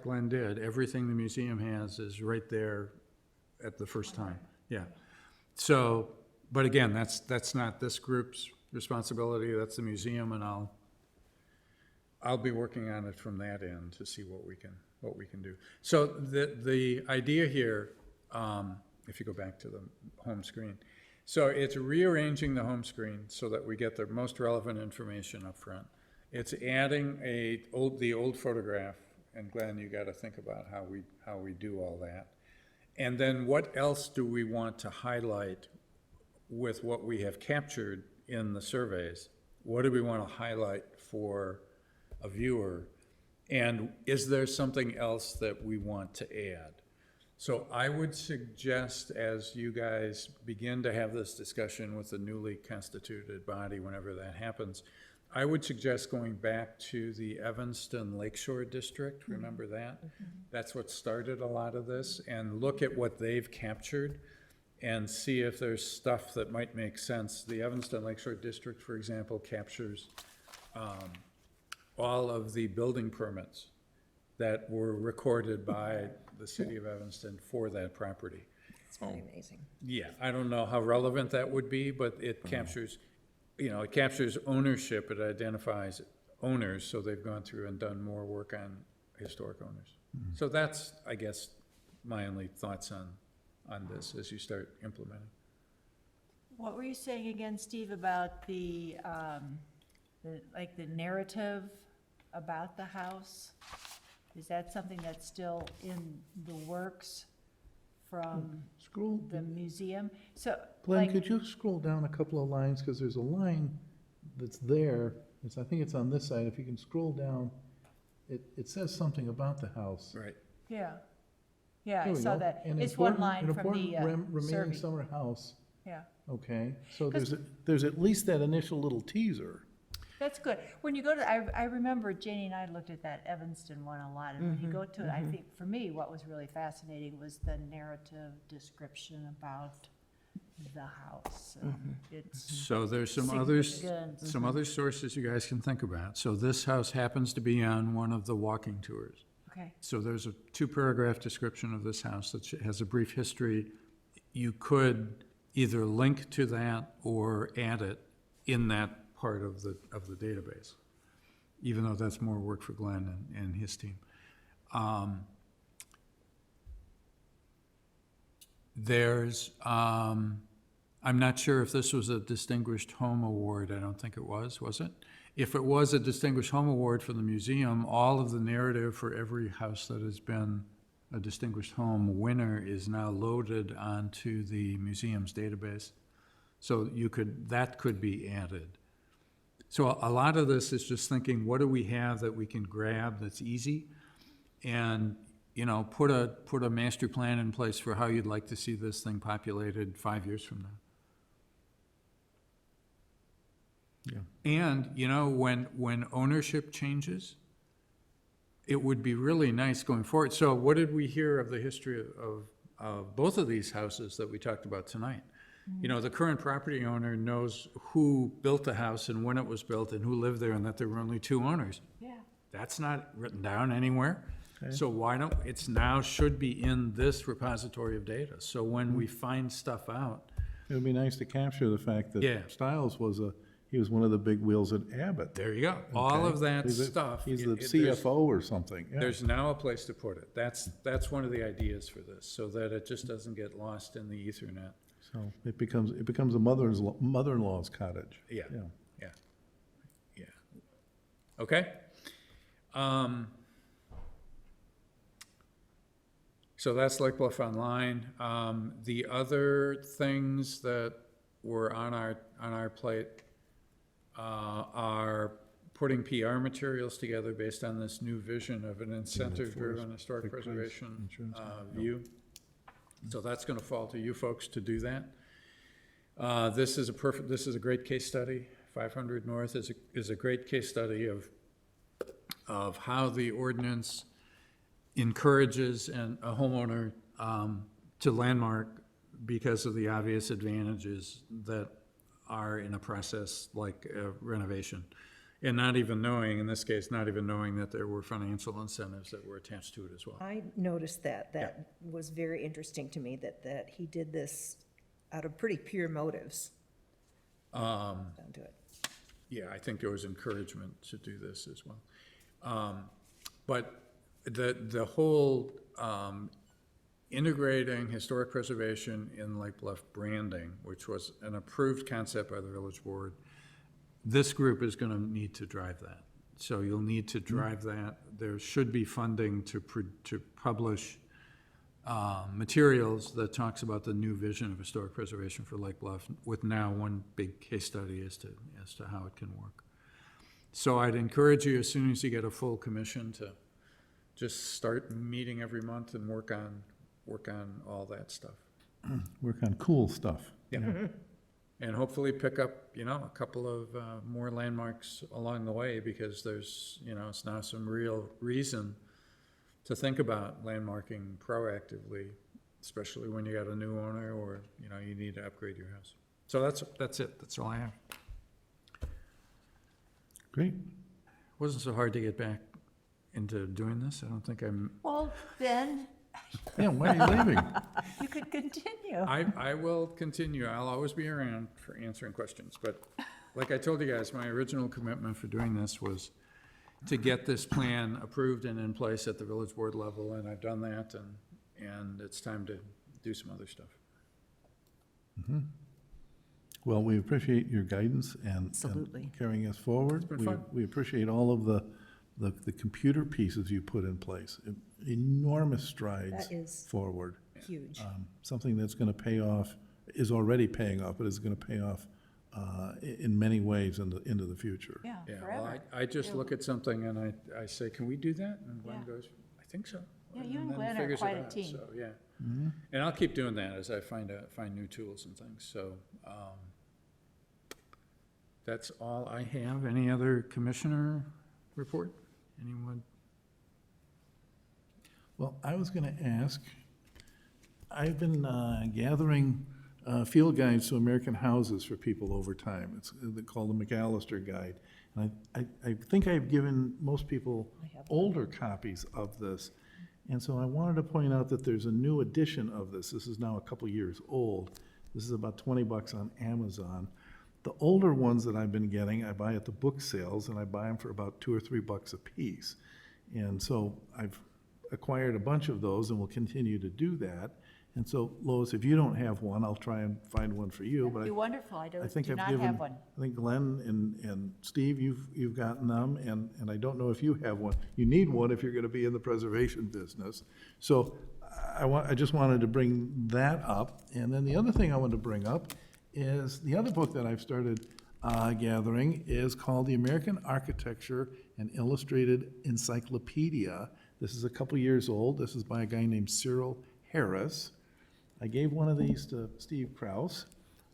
S1: Len did. Everything the museum has is right there at the first time. Yeah. So, but again, that's not this group's responsibility, that's the museum, and I'll be working on it from that end to see what we can do. So the idea here, if you go back to the home screen, so it's rearranging the home screen so that we get the most relevant information up front. It's adding the old photograph, and Glenn, you got to think about how we do all that. And then what else do we want to highlight with what we have captured in the surveys? What do we want to highlight for a viewer? And is there something else that we want to add? So I would suggest, as you guys begin to have this discussion with the newly constituted body, whenever that happens, I would suggest going back to the Evanston Lakeshore District, remember that? That's what started a lot of this, and look at what they've captured and see if there's stuff that might make sense. The Evanston Lakeshore District, for example, captures all of the building permits that were recorded by the city of Evanston for that property.
S3: It's pretty amazing.
S1: Yeah, I don't know how relevant that would be, but it captures, it captures ownership, it identifies owners, so they've gone through and done more work on historic owners. So that's, I guess, my only thoughts on this as you start implementing.
S5: What were you saying again, Steve, about the narrative about the house? Is that something that's still in the works from
S4: Scroll,
S5: the museum? So,
S4: Glenn,
S5: like,
S4: could you scroll down a couple of lines, because there's a line that's there, I think it's on this side, if you can scroll down, it says something about the house.
S1: Right.
S5: yeah, yeah,
S4: There
S5: I
S4: we
S5: saw
S4: go.
S5: that.
S4: An
S5: It's one
S4: important-
S5: line
S4: an
S5: from the
S4: important remaining
S5: survey.
S4: summer house,
S5: Yeah,
S4: okay, so there's at least that initial little teaser.
S5: that's good. When you go to, I remember Janie and I looked at that Evanston one a lot, and when you go to it, I think for me, what was really fascinating was the narrative description about the house. It's
S1: So there's some
S5: significant.
S1: other sources you guys can think about. So this house happens to be on one of the walking tours.
S5: Okay,
S1: So there's a 2-paragraph description of this house that has a brief history you could either link to that or add it in that part of the database, even though that's more work for Glenn and his team. I'm not sure if this was a Distinguished Home Award. I don't think it was it? If it was a Distinguished Home Award for the museum, all of the narrative for every house that has been a Distinguished Home winner is now loaded onto the museum's database. So that could be added. So a lot of this is just thinking, what do we have that we can grab that's easy? And, put a master plan in place for how you'd like to see this thing populated 5 years from now.
S4: Yeah.
S1: And, when ownership changes, it would be really nice going forward. So what did we hear of the history of both of these houses that we talked about tonight? The current property owner knows who built the house and when it was built and who lived there and that there were only 2 owners.
S5: Yeah.
S1: That's not written down anywhere.
S4: Okay.
S1: So why don't, it's now should be in this repository of data. So when we find stuff out,
S4: It would be nice to capture the fact
S1: Yeah.
S4: that Stiles he was one of the big wheels at Abbott.
S1: there you go. All
S4: Okay?
S1: of that
S4: He's
S1: stuff.
S4: He's the
S1: there's-
S4: CFO or something, yeah.
S1: There's now a place to put it. That's one of the ideas for this, so that it just doesn't get lost in the Ethernet.
S4: So it becomes a mother-in-law's cottage.
S1: Yeah. Yeah. Okay? So that's Lake Bluff Online. The other things that were on our plate are putting PR materials together based on this new vision of an incentive-driven historic
S4: Fixed price
S1: preservation
S4: insurance
S1: view. So that's gonna fall to you folks to do that. This is a great case study. 500 North is a great case study of how the ordinance encourages a homeowner to landmark because of the obvious advantages that are in a process like renovation. And not even knowing, in this case, that there were financial incentives that were attached to it as well.
S3: I noticed that. That was very interesting to me, that he did this out of pretty pure motives. Down to it.
S1: Yeah, I think there was encouragement to do this as well. But the whole integrating historic preservation in Lake Bluff branding, which was an approved concept by the village board, this group is going to need to drive that. So you'll need to drive that. There should be funding to publish materials that talks about the new vision of historic preservation for Lake Bluff, with now one big case study as to how it can work. So I'd encourage you, as soon as you get a full commission, to just start meeting every month and work on all that stuff.
S4: Work on cool stuff.
S1: Yeah. And hopefully pick up, a couple of more landmarks along the way, because there's, it's now some real reason to think about landmarking proactively, especially when you got a new owner or, you need to upgrade your house. So that's it. That's all I have.
S4: Great.
S1: Wasn't so hard to get back into doing this. I don't think
S5: Well, Ben,
S4: Yeah, why are you leaving?
S5: you could continue.
S1: I will continue. I'll always be around for answering questions. But like I told you guys, my original commitment for doing this was to get this plan approved and in place at the village board level, and I've done that, and it's time to do some other stuff.
S4: Well, we appreciate your guidance and
S3: Absolutely.
S4: carrying us forward.
S1: been fun.
S4: We appreciate all of the computer pieces you put in place. Enormous strides
S3: That is
S4: forward.
S3: huge.
S4: Something that's going to pay off, is already paying off, but is going to pay off in many ways into the future.
S5: Yeah,
S1: Yeah, well,
S5: forever.
S1: I just look at something and I say, can we do that? And Glenn
S5: Yeah.
S1: goes, I think so.
S5: Yeah, you and
S1: then
S5: Glenn are
S1: figures it
S5: quite a
S1: out.
S5: team.
S1: So, yeah. And I'll keep doing that as I find new tools and things. So that's all I have. Any other commissioner report? Anyone?
S4: Well, I was going to ask, I've been gathering field guides to American houses for people over time. It's called the McAllister Guide. And I think I've given most people older copies of this. And so I wanted to point out that there's a new edition of this. This is now a couple years old. This is about 20 bucks on Amazon. The older ones that I've been getting, I buy at the book sales, and I buy them for about $2 or $3 a piece. And so I've acquired a bunch of those and will continue to do that. And so, Lois, if you don't have one, I'll try and find one for you. But
S5: Be wonderful. I
S4: I
S5: don't,
S4: think
S5: do
S4: I've
S5: not
S4: given,
S5: have one.
S4: I think Glenn and Steve, you've gotten them, and I don't know if you have one. You need one if you're gonna be in the preservation business. So I just wanted to bring that up. And then the other thing I wanted to bring up is the other book that I've started gathering is called The American Architecture and Illustrated Encyclopedia. This is a couple years old. This is by a guy named Cyril Harris. I gave one of these to Steve Kraus.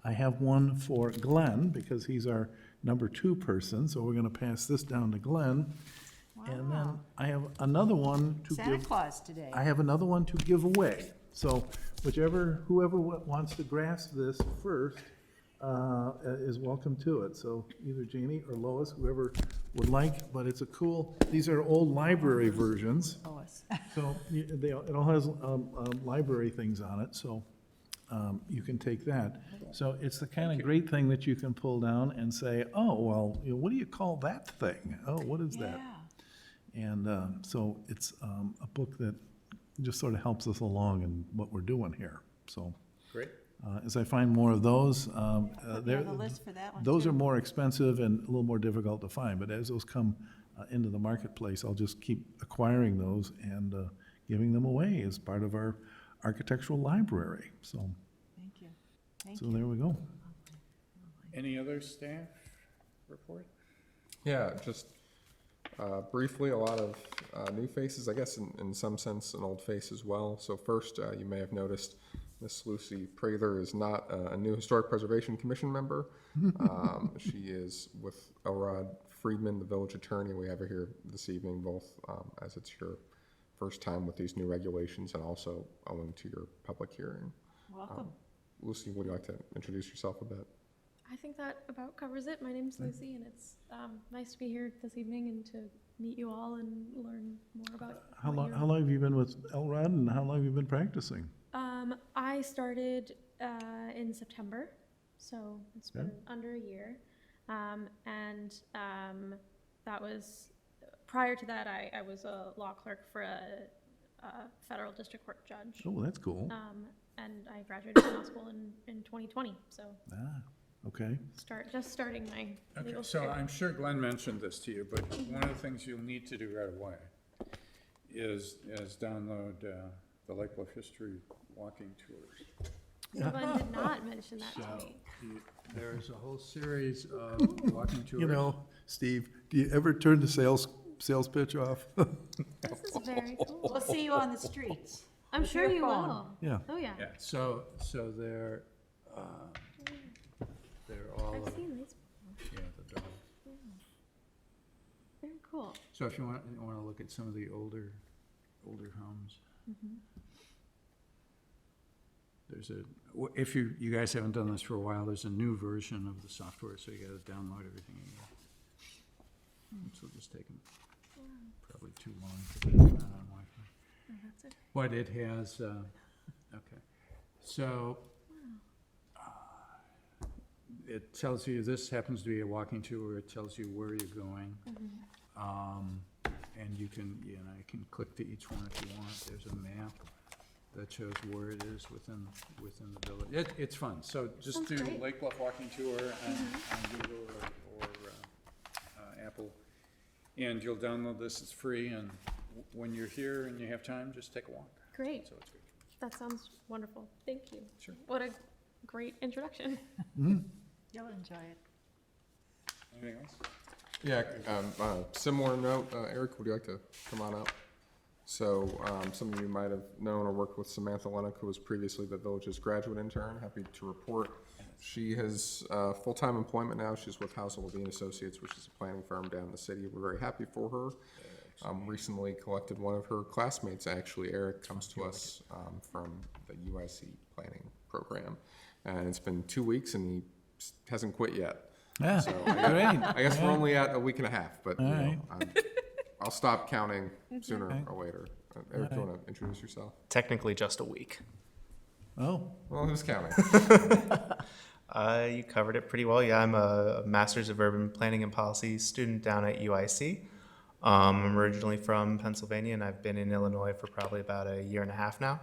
S4: I have one for Glenn, because he's our number 2 person, so we're gonna pass this down to Glenn. And then I have another one to
S5: Santa
S4: give,
S5: Claus today.
S4: I have another one to give away. So whoever wants to grasp this first is welcome to it. So either Janie or Lois, whoever would like, but it's a cool, these are old library versions.
S5: Lois.
S4: So it all has library things on it, so you can take that. So it's the kind of great thing that you can pull down and say, oh, well, what do you call that thing? Oh, what is that? And so it's a book that just sort of helps us along in what we're doing here, so.
S1: Great.
S4: As I find more of those,
S5: Put me on the list for that one,
S4: those
S5: too.
S4: are more expensive and a little more difficult to find, but as those come into the marketplace, I'll just keep acquiring those and giving them away as part of our architectural library, so.
S5: Thank you. Thank
S4: So
S5: you.
S4: there we go.
S1: Any other staff report?
S2: Yeah, just briefly, a lot of new faces, I guess in some sense an old face as well. So first, you may have noticed Miss Lucy Prather is not a new Historic Preservation Commission member. She is with Elrod Friedman, the village attorney. We have her here this evening, both as it's your first time with these new regulations and also owing to your public hearing.
S5: Welcome.
S2: Lucy, would you like to introduce yourself a bit?
S7: I think that about covers it. My name's Lucy, and it's nice to be here this evening and to meet you all and learn more about
S4: How
S7: what
S4: long,
S7: you're-
S4: how long have you been with Elrod, and how long have you been practicing?
S7: I started in September, so it's been under a year. And that was, prior to that, I was a law clerk for a federal district court judge.
S4: Oh, that's cool.
S7: And I graduated from law school in 2020, so
S4: Okay.
S7: just starting my
S1: Okay,
S7: legal
S1: so
S7: career.
S1: I'm sure Glenn mentioned this to you, but one of the things you'll need to do right away is download the Lake Bluff History walking tours.
S7: Glenn did not mention that to
S1: So
S7: me.
S1: there's a whole series of walking tours.
S4: You know, Steve, do you ever turn the sales pitch off?
S7: This is very cool.
S5: We'll see you on the streets.
S7: I'm
S5: with
S7: sure
S5: your
S7: you
S5: phone.
S7: will.
S4: Yeah.
S7: Oh, yeah.
S1: Yeah, so they're all,
S7: I've seen these.
S1: yeah, the dog.
S7: Very cool.
S1: So if you want to look at some of the older homes. There's if you guys haven't done this for a while, there's a new version of the software, so you gotta download everything again. This will just take probably too long to do that on Wi-Fi.
S7: Oh, that's it.
S1: But it has, okay, so it tells you, this happens to be a walking tour, it tells you where you're going. And you can click to each one if you want. There's a map that shows where it is within the village. It's fun, so just
S7: Sounds
S1: do
S7: great.
S1: Lake Bluff Walking Tour on Google or Apple, and you'll download this, it's free, and when you're here and you have time, just take a walk.
S7: Great.
S1: So it's good.
S7: That sounds wonderful. Thank you.
S1: Sure.
S7: What a great introduction.
S5: You'll enjoy it.
S1: Anything else?
S2: Yeah, similar note, Eric, would you like to come on up? So some of you might have known or worked with Samantha Lennox, who was previously the village's graduate intern. Happy to report she has full-time employment now. She's with Housel Levine Associates, which is a planning firm down in the city. We're very happy for her. Recently collected one of her classmates, actually. Eric comes to us from the UIC planning program. And it's been 2 weeks and he hasn't quit yet.
S4: Yeah,
S2: So
S4: great.
S2: I guess we're only at a week and a half, but you know,
S4: All right.
S2: I'll stop counting sooner or later. Eric, do you want to introduce yourself?
S12: Technically just a week.
S4: Oh,
S2: Well, who's counting?
S12: You covered it pretty well. Yeah, I'm a Master's of Urban Planning and Policy student down at UIC. I'm originally from Pennsylvania, and I've been in Illinois for probably about a year and a half now.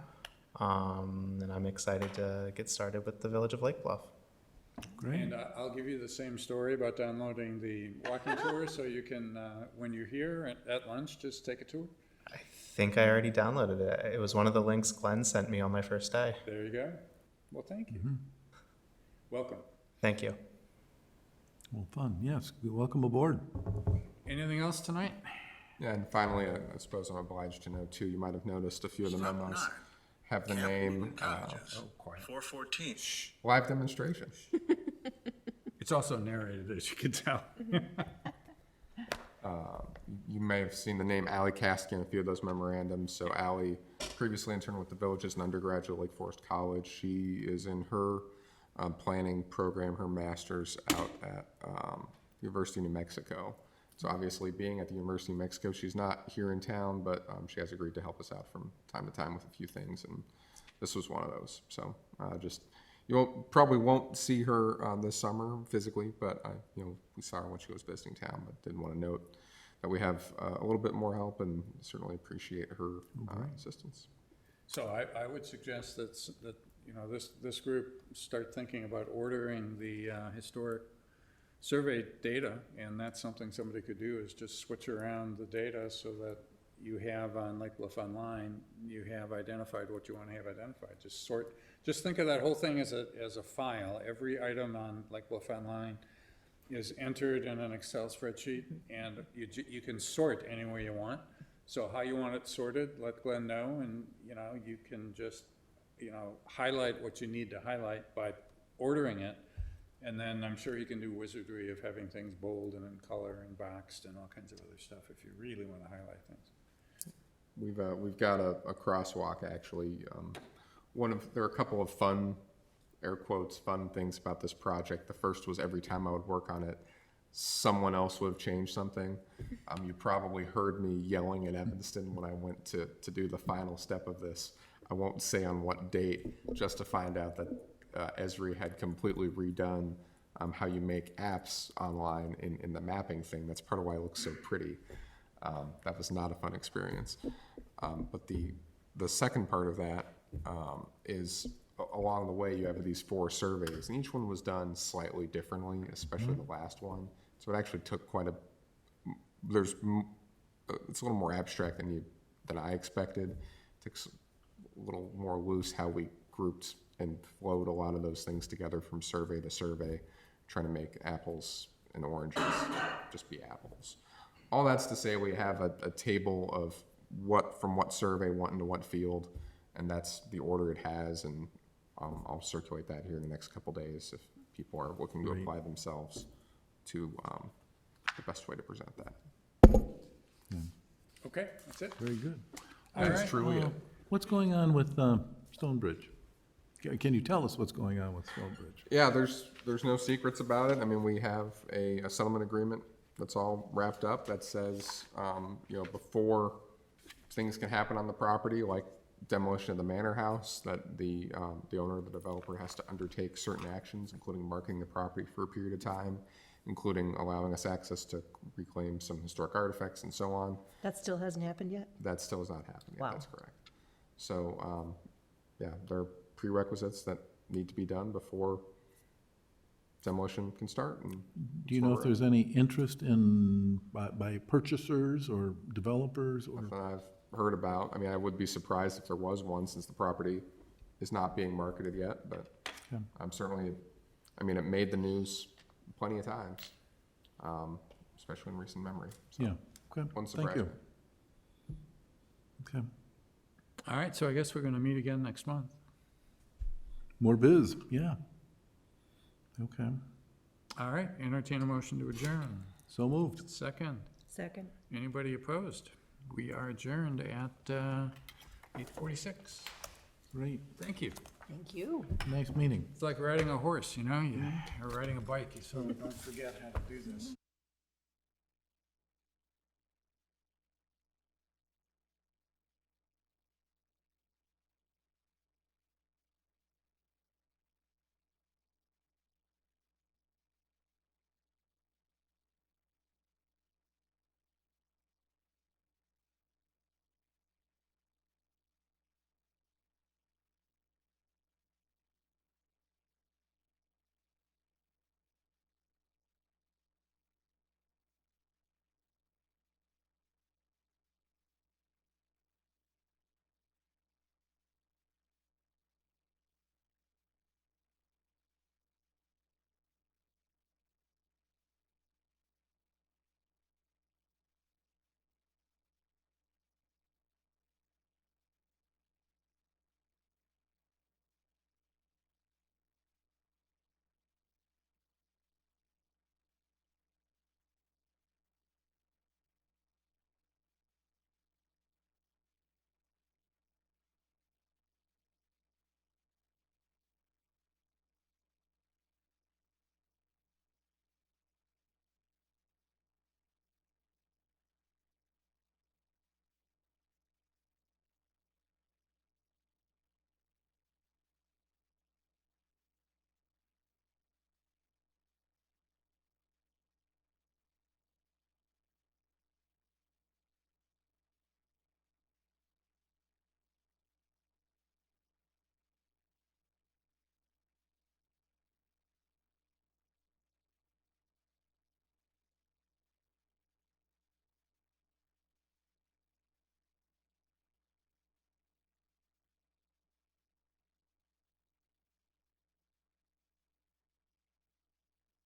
S12: And I'm excited to get started with the Village of Lake Bluff.
S4: great.
S1: And I'll give you the same story about downloading the walking tour, so you can, when you're here at lunch, just take a tour.
S12: I think I already downloaded it. It was one of the links Glenn sent me on my first day.
S1: There you go. Well, thank you. Welcome.
S12: Thank you.
S4: Well, fun, yes, welcome aboard.
S1: Anything else tonight?
S2: Yeah, and finally, I suppose I'm obliged to know too, you might have noticed a few of the memos have the name,
S13: 414.
S2: live demonstration.
S1: It's also narrated, as you can tell.
S2: You may have seen the name Allie Caskey in a few of those memorandums. So Allie previously interned with the village as an undergraduate at Lake Forest College. She is in her planning program, her master's out at University of New Mexico. So obviously being at the University of New Mexico, she's not here in town, but she has agreed to help us out from time to time with a few things. And this was one of those. So probably won't see her this summer physically, but we saw her when she was visiting town, but did want to note that we have a little bit more help and certainly appreciate her assistance.
S1: So I would suggest that this group start thinking about ordering the historic survey data, and that's something somebody could do, is just switch around the data so that you have on Lake Bluff Online, you have identified what you want to have identified. Just think of that whole thing as a file. Every item on Lake Bluff Online is entered in an Excel spreadsheet, and you can sort any way you want. So how you want it sorted, let Glenn know, and you can just highlight what you need to highlight by ordering it, and then I'm sure he can do wizardry of having things bold and in color and boxed and all kinds of other stuff if you really want to highlight things.
S2: We've got a crosswalk actually. There are a couple of fun, air quotes, fun things about this project. The first was every time I would work on it, someone else would have changed something. You probably heard me yelling at Evanston when I went to do the final step of this. I won't say on what date, just to find out that Esri had completely redone how you make apps online in the mapping thing. That's part of why it looks so pretty. That was not a fun experience. But the second part of that is along the way you have these 4 surveys, and each one was done slightly differently, especially the last one. So it actually took it's a little more abstract than I expected. It took a little more loose how we grouped and flowed a lot of those things together from survey to survey, trying to make apples and oranges just be apples. All that's to say we have a table of from what survey went into what field, and that's the order it has, and I'll circulate that here in the next couple days if people are looking to apply themselves to the best way to present that.
S1: Okay, that's it.
S4: Very good.
S2: That's truly it.
S4: What's going on with Stonebridge? Can you tell us what's going on with Stonebridge?
S2: Yeah, there's no secrets about it. I mean, we have a settlement agreement that's all wrapped up that says, before things can happen on the property, like demolition of the manor house, that the owner or the developer has to undertake certain actions, including marking the property for a period of time, including allowing us access to reclaim some historic artifacts and so on.
S3: That still hasn't happened yet?
S2: That still has not happened yet.
S3: Wow.
S2: That's correct. So, there are prerequisites that need to be done before demolition can start. And
S4: Do you know if there's any interest by purchasers or developers or?
S2: nothing I've heard about. I mean, I would be surprised if there was one, since the property is not being marketed yet, but
S4: Okay.
S2: it made the news plenty of times, especially in recent memory. So,
S4: Yeah, okay,
S2: wouldn't
S4: thank
S2: surprise
S4: you.
S2: me.
S4: Okay,
S1: All right, so I guess we're going to meet again next month.
S4: more biz, yeah. Okay,
S1: All right, entertain a motion to adjourn.
S4: so moved.
S1: Second.
S3: Second.
S1: Anybody opposed? We are adjourned at 8:46.
S4: Great,
S1: Thank you.
S3: Thank you.
S4: nice meeting.
S1: It's like riding a horse, or riding a bike. You sort of don't forget how to do this.